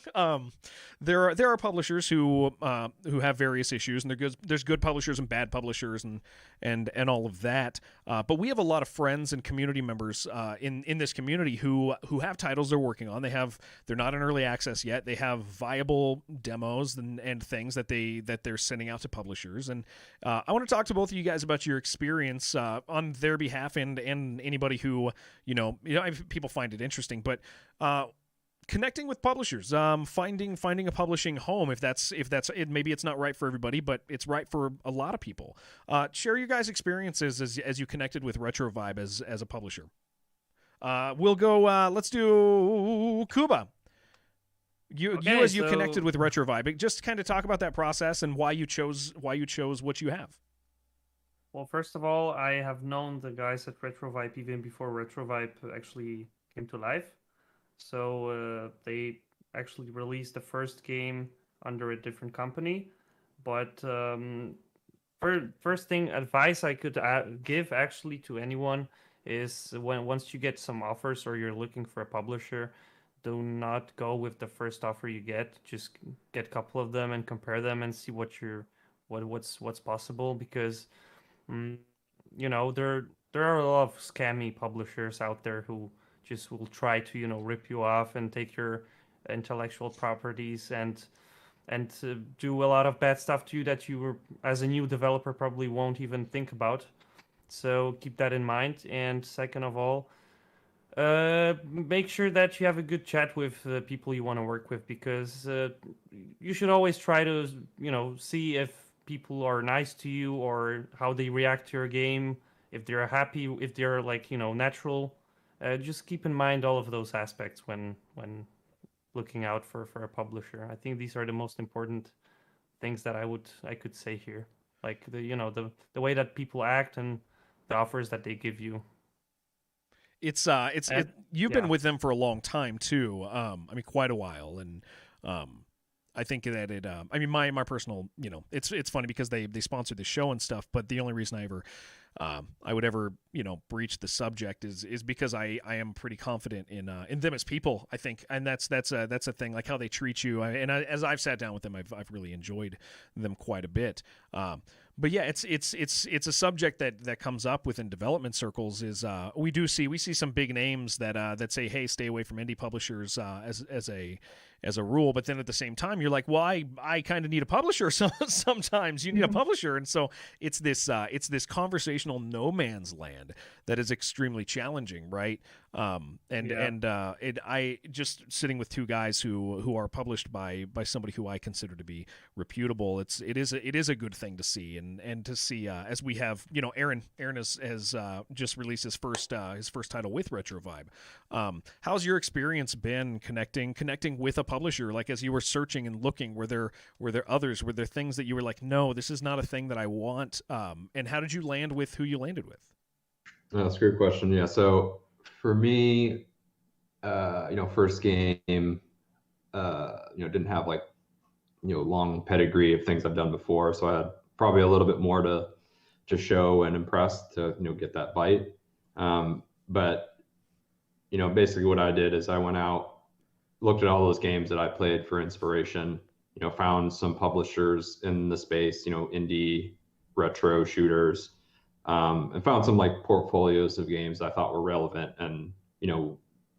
There are publishers who have various issues, and there's good publishers and bad publishers, and all of that. But we have a lot of friends and community members in this community who have titles they're working on. They're not in early access yet. They have viable demos and things that they're sending out to publishers. And I want to talk to both of you guys about your experience on their behalf, and anybody who people find it interesting, but connecting with publishers, finding a publishing home, if that's it. Maybe it's not right for everybody, but it's right for a lot of people. Share your guys' experiences as you connected with Retrovibe as a publisher. We'll go. Let's do Kuba. You connected with Retrovibe, just kind of talk about that process and why you chose what you have. Well, first of all, I have known the guys at Retrovibe even before Retrovibe actually came to life. So they actually released the first game under a different company. But first thing, advice I could give actually to anyone is once you get some offers or you're looking for a publisher, do not go with the first offer you get. Just get a couple of them and compare them and see what's possible, because there are a lot of scammy publishers out there who just will try to rip you off and take your intellectual properties and do a lot of bad stuff to you that you were, as a new developer, probably won't even think about. So keep that in mind. And second of all, make sure that you have a good chat with the people you want to work with, because you should always try to see if people are nice to you or how they react to your game, if they're happy, if they're natural. Just keep in mind all of those aspects when looking out for a publisher. I think these are the most important things that I could say here, like the way that people act and the offers that they give you. You've been with them for a long time too. Quite a while, and I think that it. My personal, it's funny because they sponsored the show and stuff, but the only reason I would ever breach the subject is because I am pretty confident in them as people, I think, and that's a thing, like how they treat you. As I've sat down with them, I've really enjoyed them quite a bit. But yeah, it's a subject that comes up within development circles. Is we see some big names that say, hey, stay away from indie publishers as as a rule. But then at the same time, you're like, well, I kind of need a publisher. So sometimes you need a publisher, and so it's this conversational no man's land that is extremely challenging, right? I just sitting with two guys who are published by somebody who I consider to be reputable. It is a good thing to see, and to see as we have, Aaron has just released his first title with Retrovibe. How's your experience been connecting with a publisher? Like, as you were searching and looking, were there others? Were there things that you were like, no, this is not a thing that I want? And how did you land with who you landed with? That's a great question. Yeah. So for me, first game, didn't have long pedigree of things I've done before. So I had probably a little bit more to show and impress to, get that bite. But basically what I did is I went out, looked at all those games that I played for inspiration, found some publishers in the space, indie retro shooters, and found some portfolios of games I thought were relevant and,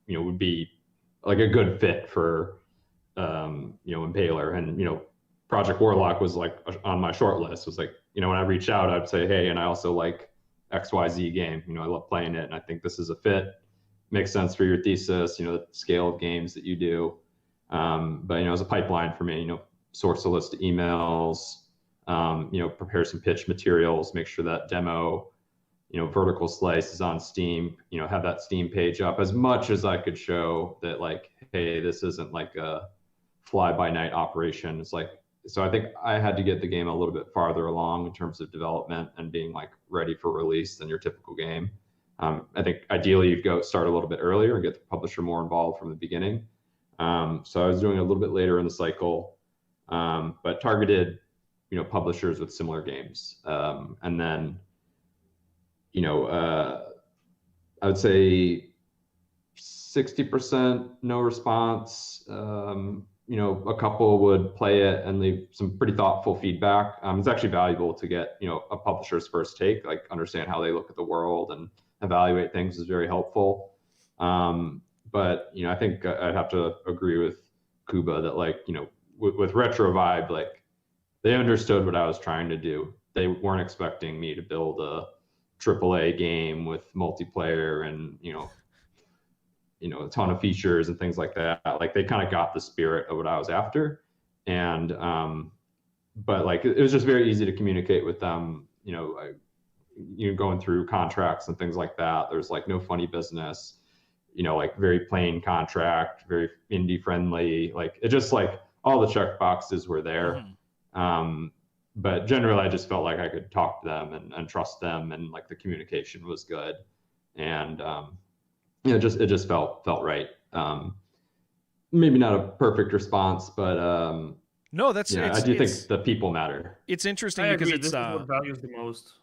would be like a good fit for, Impaler. And, Project Warlock was on my short list. It was when I reached out, I'd say, hey, and I also like XYZ game, I love playing it. And I think this is a fit, makes sense for your thesis, the scale of games that you do. But, as a pipeline for me, source a list of emails, prepare some pitch materials, make sure that demo, vertical slice is on Steam, have that Steam page up as much as I could show that hey, this isn't a fly by night operation. It's so I think I had to get the game a little bit farther along in terms of development and being ready for release than your typical game. I think ideally you'd start a little bit earlier and get the publisher more involved from the beginning. So I was doing it a little bit later in the cycle, but targeted, publishers with similar games. And then, I would say 60% no response. A couple would play it and leave some pretty thoughtful feedback. It's actually valuable to get, a publisher's first take, understand how they look at the world and evaluate things is very helpful. But, I think I'd have to agree with Kuba that with Retrovibe, they understood what I was trying to do. They weren't expecting me to build a AAA game with multiplayer and, a ton of features and things like that. They kind of got the spirit of what I was after. And, but it was just very easy to communicate with them, going through contracts and things like that. There's no funny business, very plain contract, very indie friendly. It just all the check boxes were there. Mm-hmm. But generally I just felt like I could talk to them and trust them. And the communication was good. And, it just felt right. Maybe not a perfect response, but no, that's I do think the people matter. It's interesting I because agree. it's This is what values the most.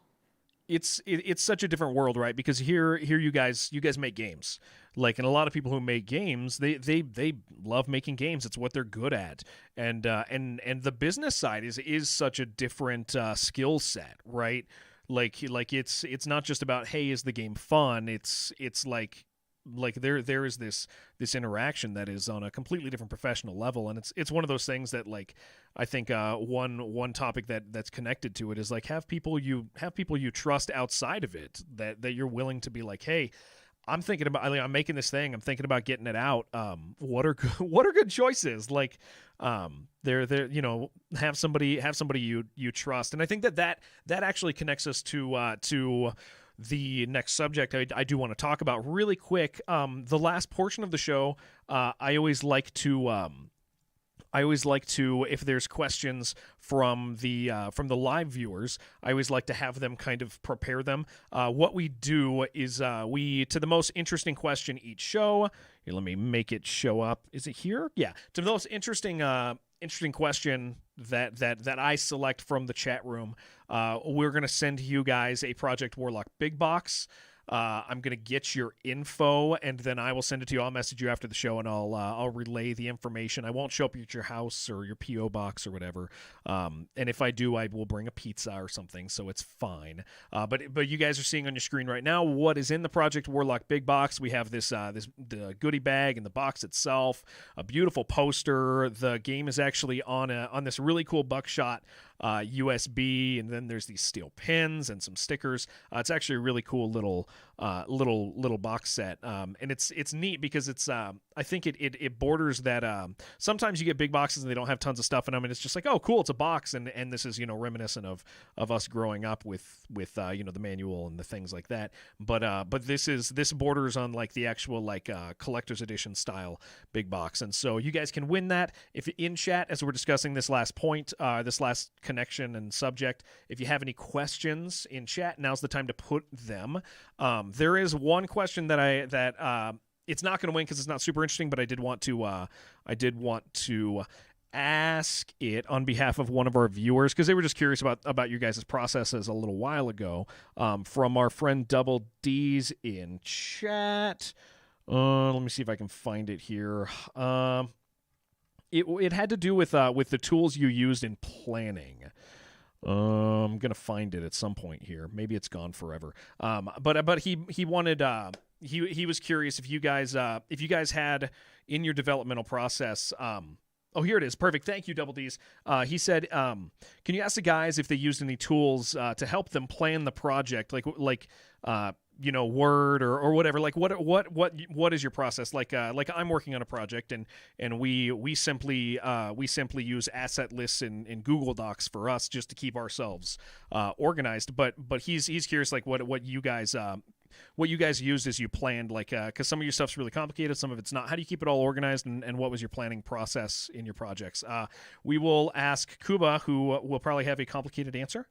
It's such a different world, right? Because here you guys make games. And a lot of people who make games, they love making games. It's what they're good at. And the business side is such a different skill set, right? It's not just about, hey, is the game fun? It's there is this interaction that is on a completely different professional level, and it's one of those things that I think one topic that's connected to it is have people you trust outside of it that you're willing to be hey, I'm thinking about I'm making this thing, I'm thinking about getting it out. What are good choices? Have somebody you trust, and I think that actually connects us to the next subject I do want to talk about really quick. The last portion of the show, I always like to, if there's questions from the live viewers, I always like to have them kind of prepare them. What we do is to the most interesting question each show. Here, let me make it show up. Is it here? Yeah. To the most interesting question that I select from the chat room, we're going to send you guys a Project Warlock big box. I'm gonna get your info, and then I will send it to you. I'll message you after the show, and I'll relay the information. I won't show up at your house or your PO box or whatever. And if I do, I will bring a pizza or something, so it's fine. But you guys are seeing on your screen right now what is in the Project Warlock big box. We have the goodie bag and the box itself, a beautiful poster. The game is actually on this really cool buckshot USB, and then there's these steel pins and some stickers. It's actually a really cool little box set, and it's neat because it's I think it borders that. Sometimes you get big boxes and they don't have tons of stuff in them, and it's just like, oh, cool, it's a box, and this is reminiscent of us growing up with the manual and the things like that. But this borders on like the actual like collector's edition style big box, and so you guys can win that if in chat as we're discussing this last point, this last connection and subject. If you have any questions in chat, now's the time to put them. There is one question that it's not going to win because it's not super interesting, but I did want to ask it on behalf of one of our viewers because they were just curious about your guys' processes a little while ago. From our friend Double D's in chat. Let me see if I can find it here. It had to do with the tools you used in planning. I'm gonna find it at some point here. Maybe it's gone forever. But he wanted he was curious if you guys had in your developmental process. Oh, here it is. Perfect. Thank you, Double D's. He said, can you ask the guys if they used any tools to help them plan the project, like Word or whatever? Like what is your process? Like I'm working on a project and we simply use asset lists in Google Docs for us just to keep ourselves organized. But he's curious like what you guys used as you planned, like because some of your stuff's really complicated, some of it's not. How do you keep it all organized, and what was your planning process in your projects? We will ask Kuba, who will probably have a complicated answer.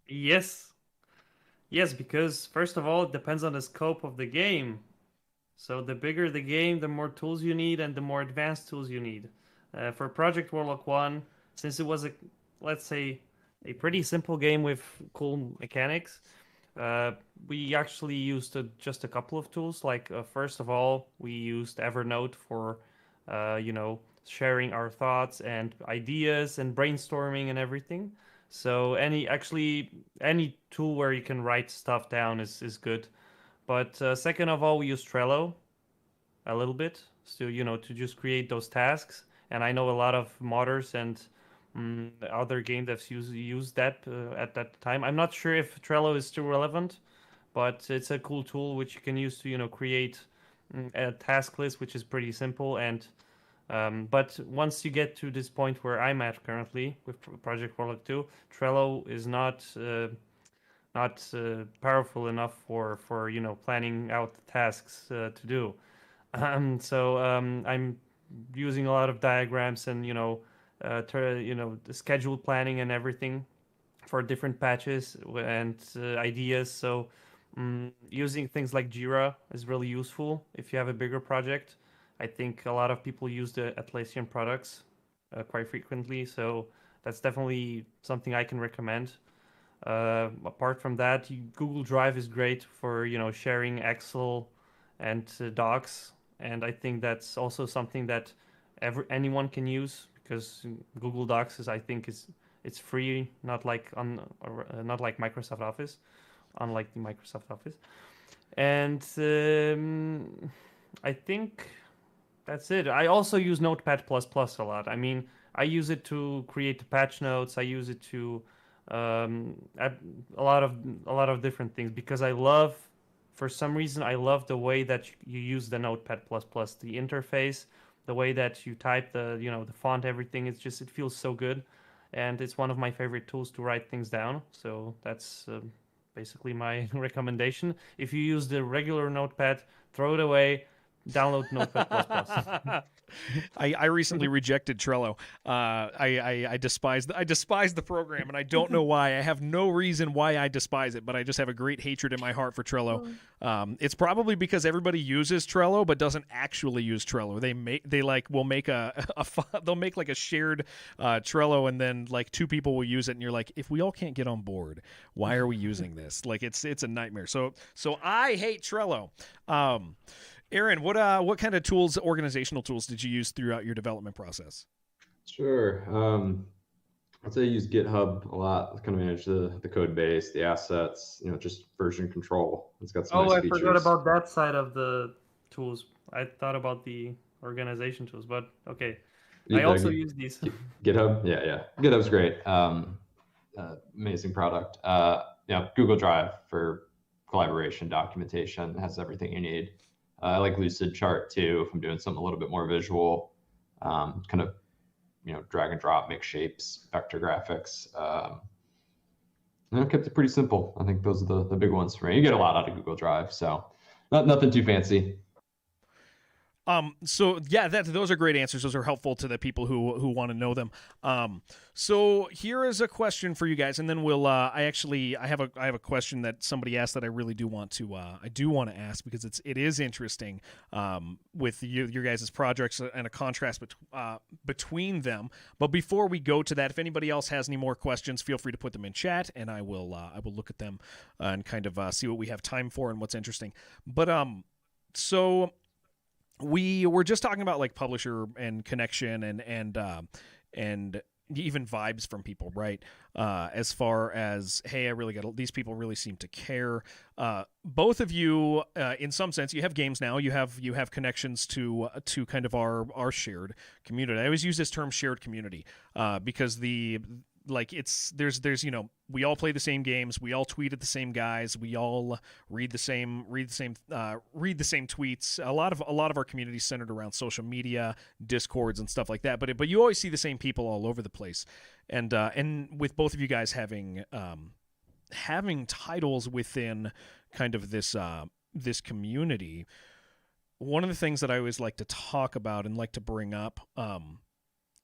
Yes, because first of all, it depends on the scope of the game. So the bigger the game, the more tools you need and the more advanced tools you need. For Project Warlock 1, since it was let's say a pretty simple game with cool mechanics, we actually used just a couple of tools. Like first of all, we used Evernote for sharing our thoughts and ideas and brainstorming and everything. So any tool where you can write stuff down is good. But second of all, we use Trello a little bit, so to just create those tasks. And I know a lot of modders and other game devs use that at that time. I'm not sure if Trello is still relevant, but it's a cool tool which you can use to create a task list, which is pretty simple. And but once you get to this point where I'm at currently with Project Warlock 2, Trello is not powerful enough for planning out the tasks to do. So I'm using a lot of diagrams and the schedule planning and everything for different patches and ideas. So using things like Jira is really useful if you have a bigger project. I think a lot of people use the Atlassian products quite frequently, so that's definitely something I can recommend. Apart from that, Google Drive is great for sharing Excel and docs, and I think that's also something that anyone can use because Google Docs it's free, not like Microsoft Office, unlike the Microsoft Office, and I think that's it. I also use Notepad++ a lot. I mean, I use it to create the patch notes. I use it to add a lot of different things because for some reason, I love the way that you use the Notepad++, the interface, the way that you type the font, everything. It feels so good, and it's one of my favorite tools to write things down. So that's basically my recommendation. If you use the regular Notepad, throw it away. download Notepad++. I recently rejected Trello. I despise the program, and I don't know why. I have no reason why I despise it, but I just have a great hatred in my heart for Trello. It's probably because everybody uses Trello but doesn't actually use Trello. They'll make like a shared Trello, and then like two people will use it, and you're like, if we all can't get on board, why are we using this? Like it's a nightmare. So I hate Trello. Aaron, what kind of organizational tools did you use throughout your development process? Sure. I'd say I use GitHub a lot to kind of manage the code base, the assets, just version control. It's got some nice features. I forgot about that side of the tools. I thought about the organization tools, but okay. I also use these. GitHub? Yeah. GitHub's great. Amazing product. Google Drive for collaboration, documentation, has everything you need. I like Lucid Chart too, if I'm doing something a little bit more visual, kind of, drag and drop, make shapes, vector graphics. I kept it pretty simple. I think those are the big ones for me. You get a lot out of Google Drive, so nothing too fancy. So yeah, those are great answers. Those are helpful to the people who want to know them. So here is a question for you guys, and then we'll. I have a question that somebody asked that I really do want to. Ask because it is interesting. With your guys' projects and a contrast between them. But before we go to that, if anybody else has any more questions, feel free to put them in chat, and I will look at them and kind of see what we have time for and what's interesting. But so. We were just talking about like publisher and connection and even vibes from people, right? As far as, hey, these people really seem to care. Both of you, in some sense, you have games now. You have connections to kind of our shared community. I always use this term shared community because there's we all play the same games, we all tweet at the same guys, we all read the same tweets. A lot of our community is centered around social media, discords and stuff like that, but you always see the same people all over the place. And with both of you guys having titles within kind of this community, one of the things that I always like to talk about and like to bring up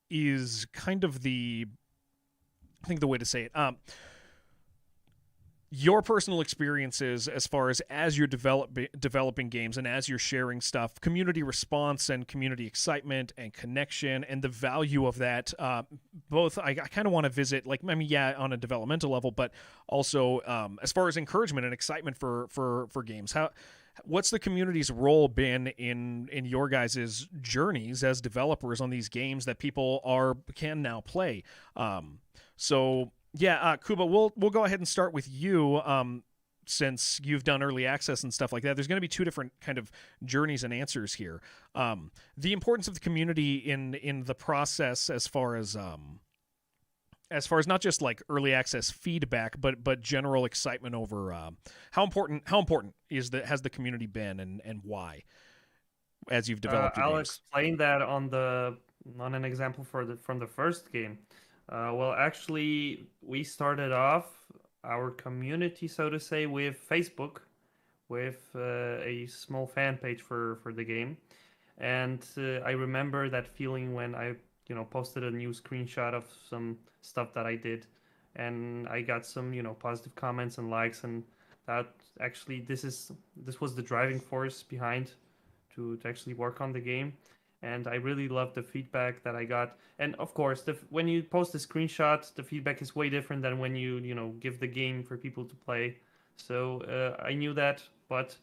is kind of the way to say it, your personal experiences as far as you're developing games and as you're sharing stuff, community response and community excitement and connection and the value of that. Both, I kind of want to visit, on a developmental level, but also as far as encouragement and excitement for games. What's the community's role been in your guys' journeys as developers on these games that people can now play? So yeah, Kuba, we'll go ahead and start with you, since you've done early access and stuff like that. There's going to be two different kind of journeys and answers here. The importance of the community in the process, as far as not just like early access feedback, but general excitement over how important has the community been and why, as you've developed your I'll games. Explain that on an example from the first game. Well, actually, we started off our community, so to say, with Facebook, with a small fan page for the game. And I remember that feeling when I posted a new screenshot of some stuff that I did, and I got some positive comments and likes, and that actually this was the driving force behind to actually work on the game. And I really loved the feedback that I got. And of course, when you post a screenshot, the feedback is way different than when you give the game for people to play. So I knew that, but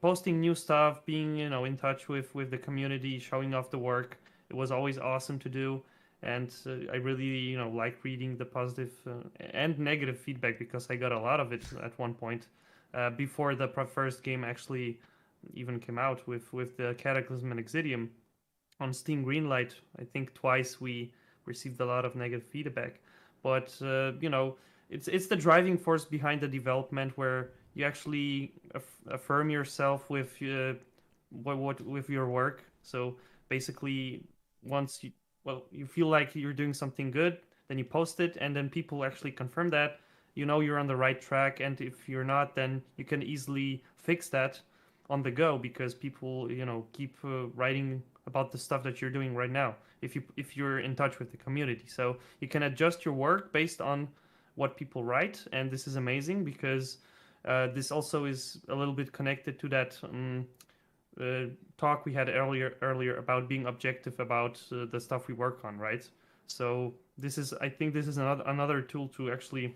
posting new stuff, being in touch with the community, showing off the work, it was always awesome to do. And I really like reading the positive and negative feedback, because I got a lot of it at one point before the first game actually even came out with the Cataclysm and Exidium. On Steam Greenlight, I think twice we received a lot of negative feedback, but it's the driving force behind the development, where you actually affirm yourself with with your work. So basically, once you feel like you're doing something good, then you post it, and then people actually confirm that you're on the right track. And if you're not, then you can easily fix that. on the go because people keep writing about the stuff that you're doing right now if you're in touch with the community. So you can adjust your work based on what people write, and this is amazing because this also is a little bit connected to that talk we had earlier about being objective about the stuff we work on, right? So I think this is another tool to actually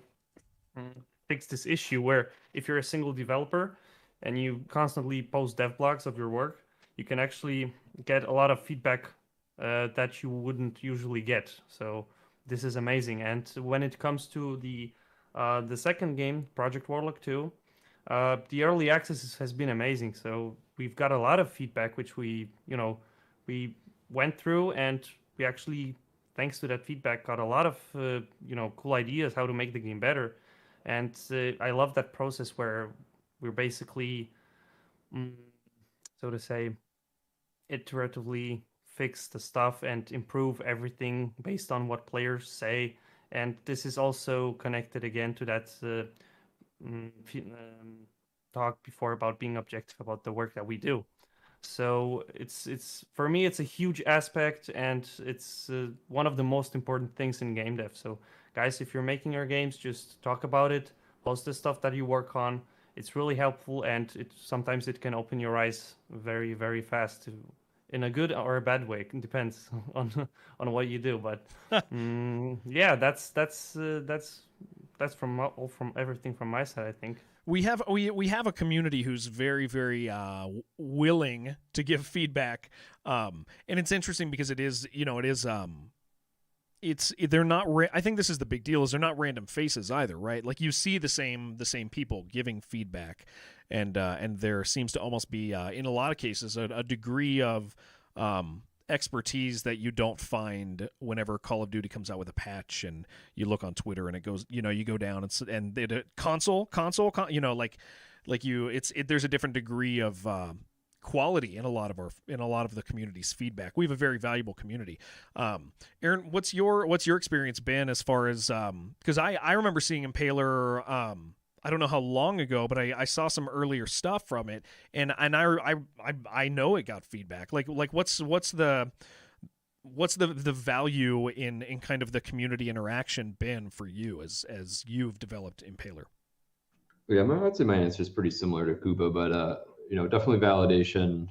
fix this issue where if you're a single developer and you constantly post dev blogs of your work, you can actually get a lot of feedback that you wouldn't usually get. So this is amazing. And when it comes to the second game, Project Warlock 2, the early access has been amazing. So we've got a lot of feedback, which we went through, and we actually, thanks to that feedback, got a lot of cool ideas how to make the game better. And I love that process where we're basically, so to say, iteratively fix the stuff and improve everything based on what players say. And this is also connected again to that talk before about being objective about the work that we do. So it's for me, it's a huge aspect, and it's one of the most important things in game dev. So guys, if you're making your games, just talk about it, post the stuff that you work on. It's really helpful, and sometimes it can open your eyes very, very fast, in a good or a bad way. It depends on what you do. But yeah, that's from everything from my side, I think. We have a community who's very, very willing to give feedback, and it's interesting because they're not. I think this is the big deal: is they're not random faces either, right? Like you see the same people giving feedback, and there seems to almost be in a lot of cases a degree of expertise that you don't find whenever Call of Duty comes out with a patch and you look on Twitter and it goes, you go down and console, there's a different degree of quality in a lot of the community's feedback. We have a very valuable community. Aaron, what's your experience been as far as because I remember seeing Impaler I don't know how long ago, but I saw some earlier stuff from it, and I know it got feedback. Like what's the value in kind of the community interaction been for you as you've developed Impaler? Yeah, I'd say my answer is pretty similar to Kuba, but definitely validation.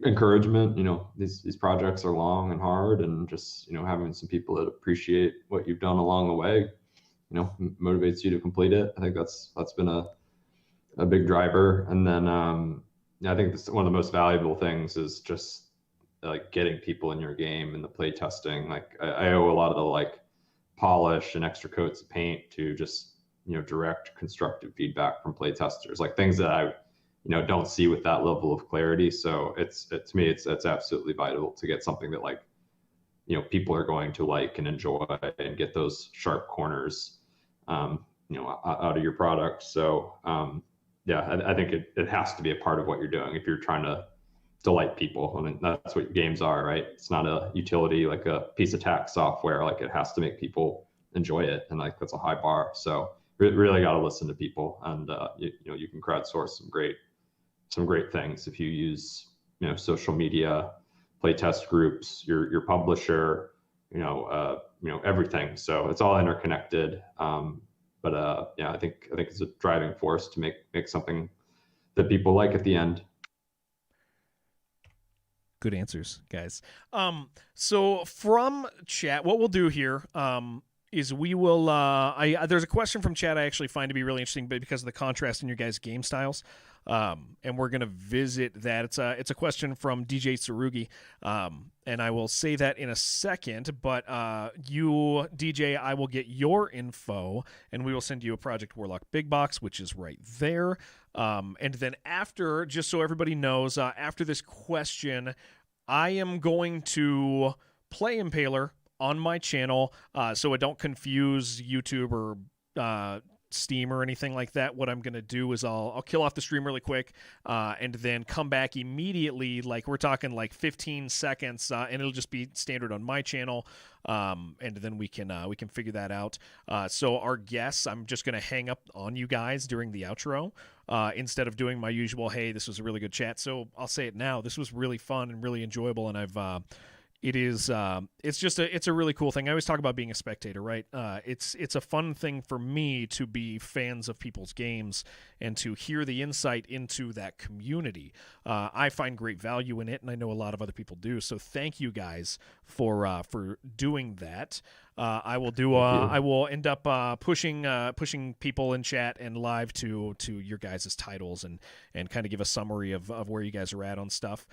Encouragement. These projects are long and hard, and just having some people that appreciate what you've done along the way motivates you to complete it. I think that's been a big driver. And then I think one of the most valuable things is just like getting people in your game and the play testing. Like I owe a lot of the like polish and extra coats of paint to just direct constructive feedback from play testers, like things that I don't see with that level of clarity. So to me it's absolutely vital to get something that like people are going to like and enjoy, and get those sharp corners out of your product. So I think it has to be a part of what you're doing if you're trying to delight people. I mean, that's what games are, right? It's not a utility like a piece of tax software. Like it has to make people enjoy it, and like that's a high bar. So really got to listen to people, and you can crowdsource some great things if you use social media, play test groups, your publisher, everything. So it's all interconnected. But I think it's a driving force to make something that people like at the end. Good answers, guys. So from chat, what we'll do here is we will. There's a question from chat I actually find to be really interesting, but because of the contrast in your guys' game styles. And we're going to visit that. It's a question from DJ Tsurugi, and I will say that in a second, but you, DJ, I will get your info, and we will send you a Project Warlock big box, which is right there. And then after, just so everybody knows, after this question, I am going to play Impaler on my channel, so it don't confuse YouTube or Steam or anything like that, what I'm going to do is I'll kill off the stream really quick and then come back immediately. Like we're talking like 15 seconds, and it'll just be standard on my channel. And then we can figure that out. So our guests, I'm just going to hang up on you guys during the outro instead of doing my usual, hey, this was a really good chat. So I'll say it now. This was really fun and really enjoyable, and it's a really cool thing. I always talk about being a spectator, right? It's a fun thing for me to be fans of people's games and to hear the insight into that community. I find great value in it, and I know a lot of other people do. So thank you guys for doing that. I will end up pushing people in chat and live to your guys' titles and kind of give a summary of where you guys are at on stuff.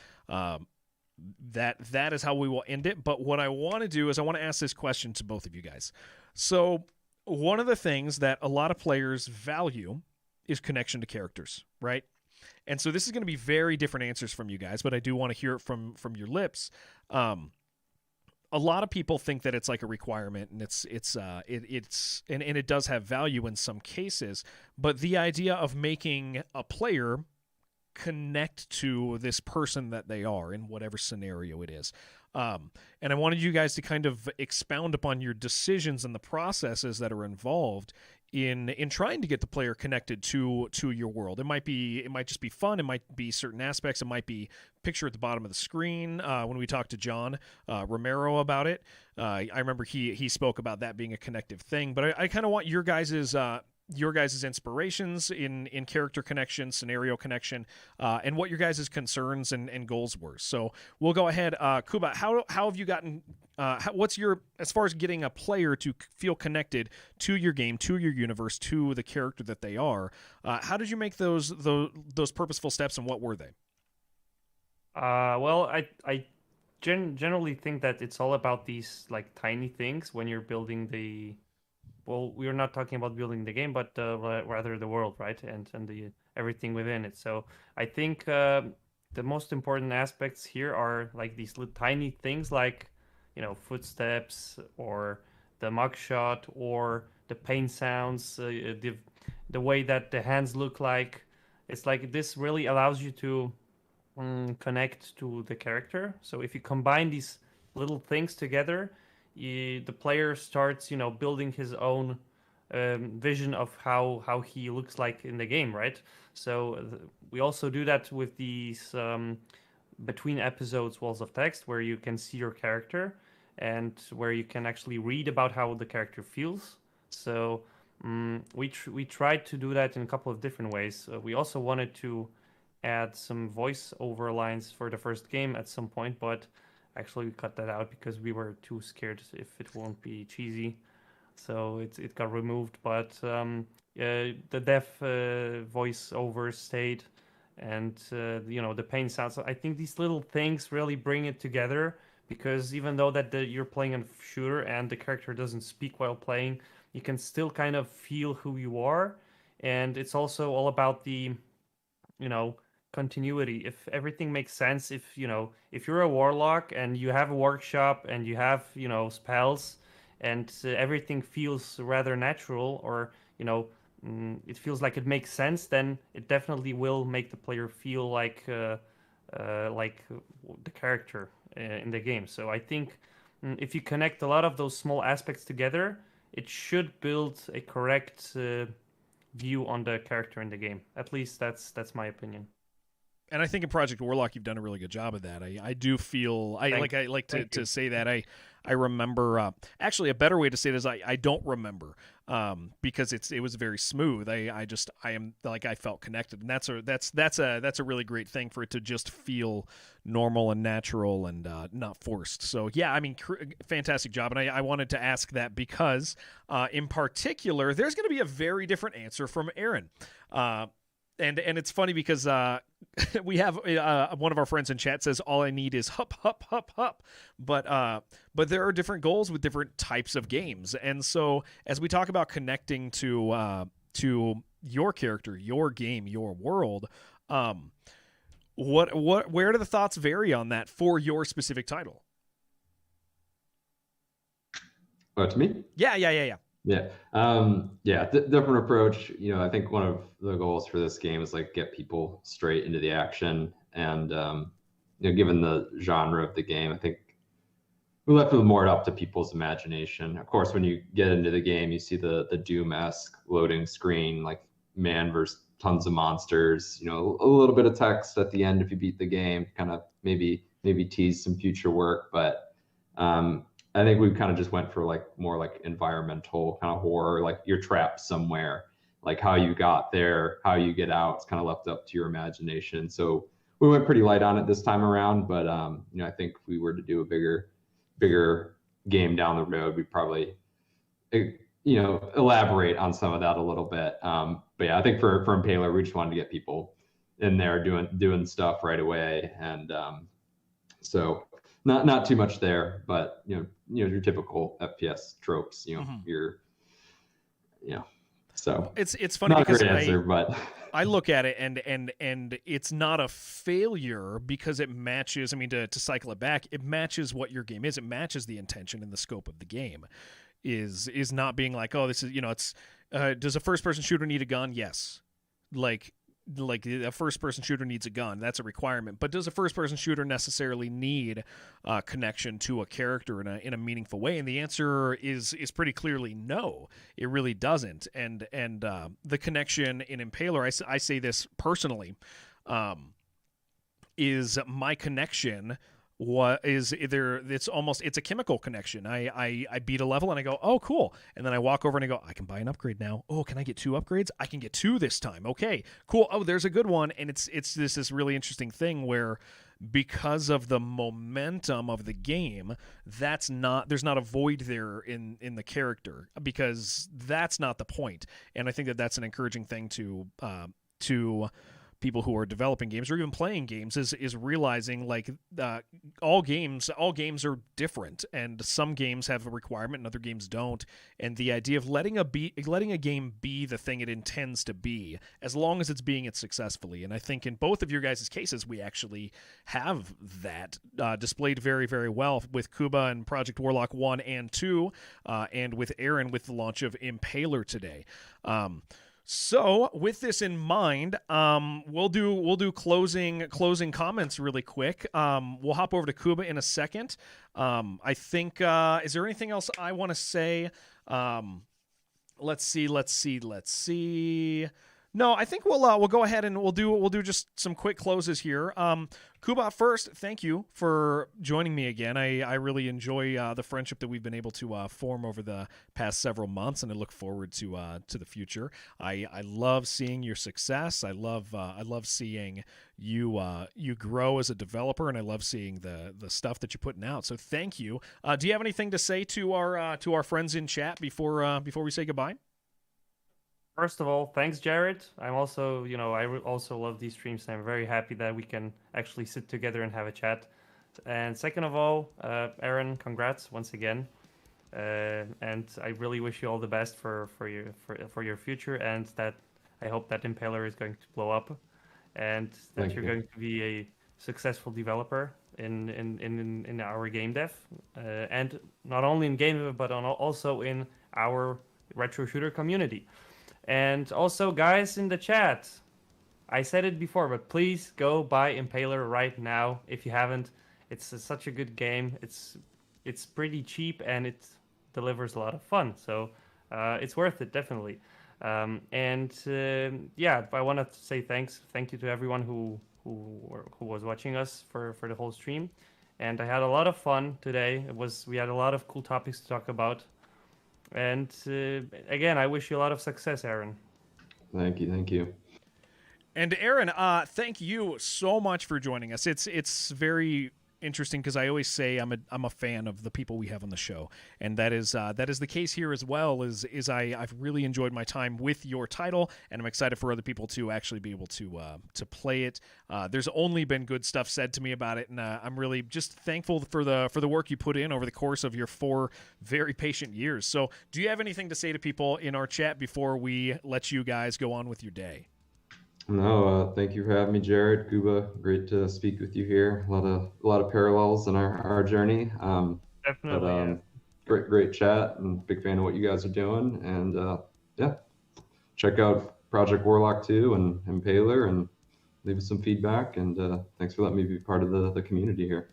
That is how we will end it. But what I want to do is I want to ask this question to both of you guys. So one of the things that a lot of players value is connection to characters, right? And so this is going to be very different answers from you guys, but I do want to hear it from your lips. A lot of people think that it's like a requirement, and it does have value in some cases. But the idea of making a player connect to this person that they are in whatever scenario it is. And I wanted you guys to kind of expound upon your decisions and the processes that are involved in trying to get the player connected to your world. It might just be fun. It might be certain aspects. It might be picture at the bottom of the screen. When we talked to John Romero about it, I remember he spoke about that being a connective thing. But I kind of want your guys' inspirations in character connection, scenario connection, and what your guys' concerns and goals were. So we'll go ahead. Kuba, how have you gotten, what's your, as far as getting a player to feel connected to your game, to your universe, to the character that they are, how did you make those purposeful steps, and what were they? Well, I generally think that it's all about these like tiny things when you're building the... Well, we're not talking about building the game, but rather the world, right? And the everything within it. So I think the most important aspects here are like these little tiny things, like footsteps, or the mugshot, or the pain sounds, the way that the hands look like. It's like this really allows you to connect to the character. So if you combine these little things together, the player starts, building his own vision of how he looks like in the game, right? So we also do that with these between episodes walls of text, where you can see your character and where you can actually read about how the character feels. So we tried to do that in a couple of different ways. We also wanted to add some voice-over lines for the first game at some point, but actually we cut that out because we were too scared if it won't be cheesy. So it got removed, but the deaf voice-over stayed, and the pain sounds. So I think these little things really bring it together, because even though that you're playing a shooter and the character doesn't speak while playing, you can still kind of feel who you are. And it's also all about the continuity. If everything makes sense, if you're a warlock and you have a workshop and you have spells, and everything feels rather natural, or it feels like it makes sense, then it definitely will make the player feel like the character in the game. So I think if you connect a lot of those small aspects together, it should build a correct view on the character in the game. At least that's my opinion. And I think in Project Warlock, you've done a really good job of that. I do feel I like to say that I remember. Actually, a better way to say it is I don't remember because it was very smooth. I felt connected, and that's a really great thing, for it to just feel normal and natural and not forced. So yeah, I mean, fantastic job. And I wanted to ask that because in particular, there's going to be a very different answer from Aaron. And it's funny because we have one of our friends in chat says all I need is hup, hup, hup, hup. But there are different goals with different types of games. And so as we talk about connecting to your character, your game, your world, where do the thoughts vary on that for your specific title? To me? Yeah. Yeah. Yeah, different approach. I think one of the goals for this game is like get people straight into the action. And given the genre of the game, I think we left it more up to people's imagination. Of course, when you get into the game, you see the Doom-esque loading screen, like man versus tons of monsters. A little bit of text at the end if you beat the game, kind of maybe tease some future work. But I think we kind of just went for like more like environmental kind of horror, like you're trapped somewhere, like how you got there, how you get out. It's kind of left up to your imagination. So we went pretty light on it this time around, but I think if we were to do a bigger game down the road, we'd probably elaborate on some of that a little bit. But yeah, I think for Impaler, we just wanted to get people in there doing stuff right away, and so not too much there, but your typical FPS tropes. So it's funny not because a great answer, but I look at it and it's not a failure because it matches. I mean, to cycle it back, it matches what your game is. It matches the intention and the scope of the game. Is not being like, oh, this is it's. Does a first-person shooter need a gun? Yes. Like a first-person shooter needs a gun. That's a requirement. But does a first-person shooter necessarily need a connection to a character in a meaningful way? And the answer is pretty clearly no. It really doesn't. And the connection in Impaler, I say this personally, is my connection. It's a chemical connection. I beat a level and I go, oh, cool. And then I walk over and I go, I can buy an upgrade now. Oh, can I get 2 upgrades? I can get 2 this time. Okay, cool. Oh, there's a good one. And it's this really interesting thing where because of the momentum of the game, there's not a void there in the character, because that's not the point. And I think that's an encouraging thing to people who are developing games or even playing games is realizing like all games are different, and some games have a requirement and other games don't. And the idea of letting a game be the thing it intends to be, as long as it's being it successfully. And I think in both of your guys' cases, we actually have that displayed very, very well with Kuba and Project Warlock 1 and 2, and with Aaron with the launch of Impaler today. So with this in mind, we'll do closing comments really quick. We'll hop over to Kuba in a second. I think is there anything else I want to say? Let's see. No, I think we'll go ahead and we'll do just some quick closes here. Kuba, first, thank you for joining me again. I really enjoy the friendship that we've been able to form over the past several months, and I look forward to the future. I love seeing your success. I love seeing you grow as a developer, and I love seeing the stuff that you're putting out. So thank you. Do you have anything to say to our friends in chat before we say goodbye? First of all, thanks, Jared. I'm also, I also love these streams, and I'm very happy that we can actually sit together and have a chat. And second of all, Aaron, congrats once again. And I really wish you all the best for your future, and that I hope that Impaler is going to blow up, and that you're going to be a successful developer in our game dev, and not only in game dev, but also in our retro shooter community. And also, guys in the chat, I said it before, but please go buy Impaler right now if you haven't. It's such a good game. It's pretty cheap, and it delivers a lot of fun. So it's worth it, definitely. Yeah, I want to say thank you to everyone who was watching us for the whole stream. And I had a lot of fun today. We had a lot of cool topics to talk about. And again, I wish you a lot of success, Aaron. Thank you. And Aaron, thank you so much for joining us. It's very interesting because I always say I'm a fan of the people we have on the show, and that is the case here as well. I've really enjoyed my time with your title, and I'm excited for other people to actually be able to play it. There's only been good stuff said to me about it, and I'm really just thankful for the work you put in over the course of your 4 very patient years. So, do you have anything to say to people in our chat before we let you guys go on with your day? No, thank you for having me, Jared. Kuba, great to speak with you here. A lot of parallels in our journey. Definitely. great chat, and big fan of what you guys are doing. And yeah, check out Project Warlock 2 and Impaler, and leave us some feedback. And thanks for letting me be part of the community here.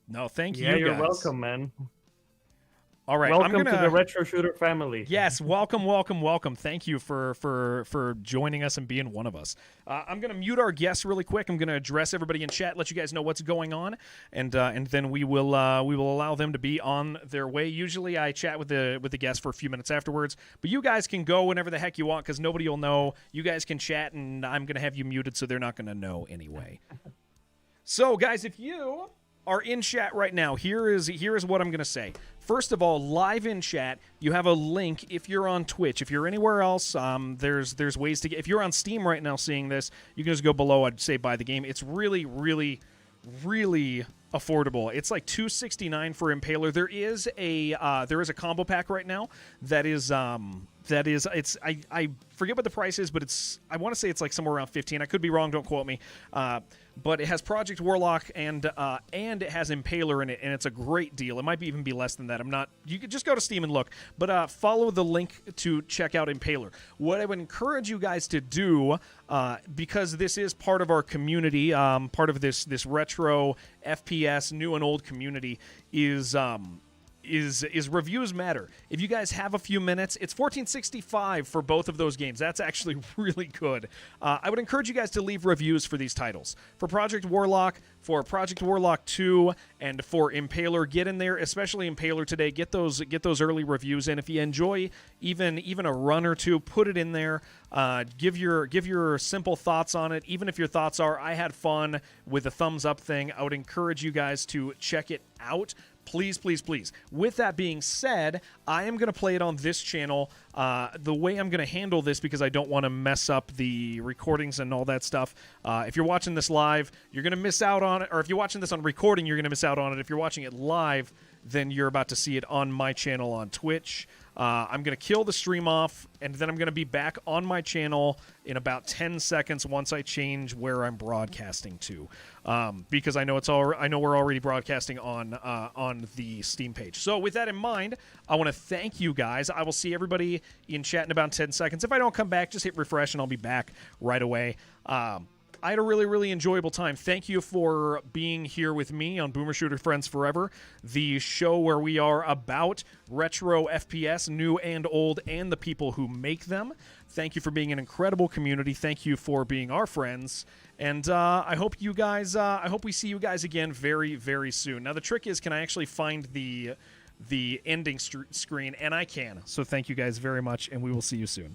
No, thank you. Yeah, you're guys. welcome, man. All right, welcome to the Retro Shooter family. Yes, welcome. Thank you for joining us and being one of us. I'm gonna mute our guests really quick. I'm gonna address everybody in chat, let you guys know what's going on, and then we will allow them to be on their way. Usually, I chat with the guests for a few minutes afterwards, but you guys can go whenever the heck you want because nobody will know. You guys can chat, and I'm gonna have you muted, so they're not gonna know anyway. So, guys, if you are in chat right now, here is what I'm going to say. First of all, live in chat, you have a link if you're on Twitch. If you're anywhere else, there's ways to get. If you're on Steam right now seeing this, you can just go below. I'd say buy the game. It's really, really, really affordable. It's like $269 for Impaler. There is a combo pack right now that is it's I forget what the price is, but I want to say it's like somewhere around 15. I could be wrong, don't quote me. But it has Project Warlock and it has Impaler in it, and it's a great deal. It might even be less than that. You could just go to Steam and look, but follow the link to check out Impaler. What I would encourage you guys to do, because this is part of our community, part of this retro FPS new and old community, is reviews matter. If you guys have a few minutes, it's $14.65 for both of those games. That's actually really good. I would encourage you guys to leave reviews for these titles. For Project Warlock, for Project Warlock 2, and for Impaler, get in there, especially Impaler today. Get those early reviews in. If you enjoy even a run or two, put it in there. Give your simple thoughts on it. Even if your thoughts are, I had fun with the thumbs up thing, I would encourage you guys to check it out. Please, please, please. With that being said, I am going to play it on this channel. The way I'm going to handle this, because I don't want to mess up the recordings and all that stuff. If you're watching this live, you're going to miss out on it. Or if you're watching this on recording, you're going to miss out on it. If you're watching it live, then you're about to see it on my channel on Twitch. I'm going to kill the stream off, and then I'm going to be back on my channel in about 10 seconds once I change where I'm broadcasting to, because I know we're already broadcasting on the Steam page. So with that in mind, I want to thank you guys. I will see everybody in chat in about 10 seconds. If I don't come back, just hit refresh, and I'll be back right away. I had a really, really enjoyable time. Thank you for being here with me on Boomer Shooter Friends Forever, the show where we are about retro FPS, new and old, and the people who make them. Thank you for being an incredible community. Thank you for being our friends. And I hope we see you guys again very, very soon. Now, the trick is, can I actually find the ending screen? And I can. So thank you guys very much, and we will see you soon.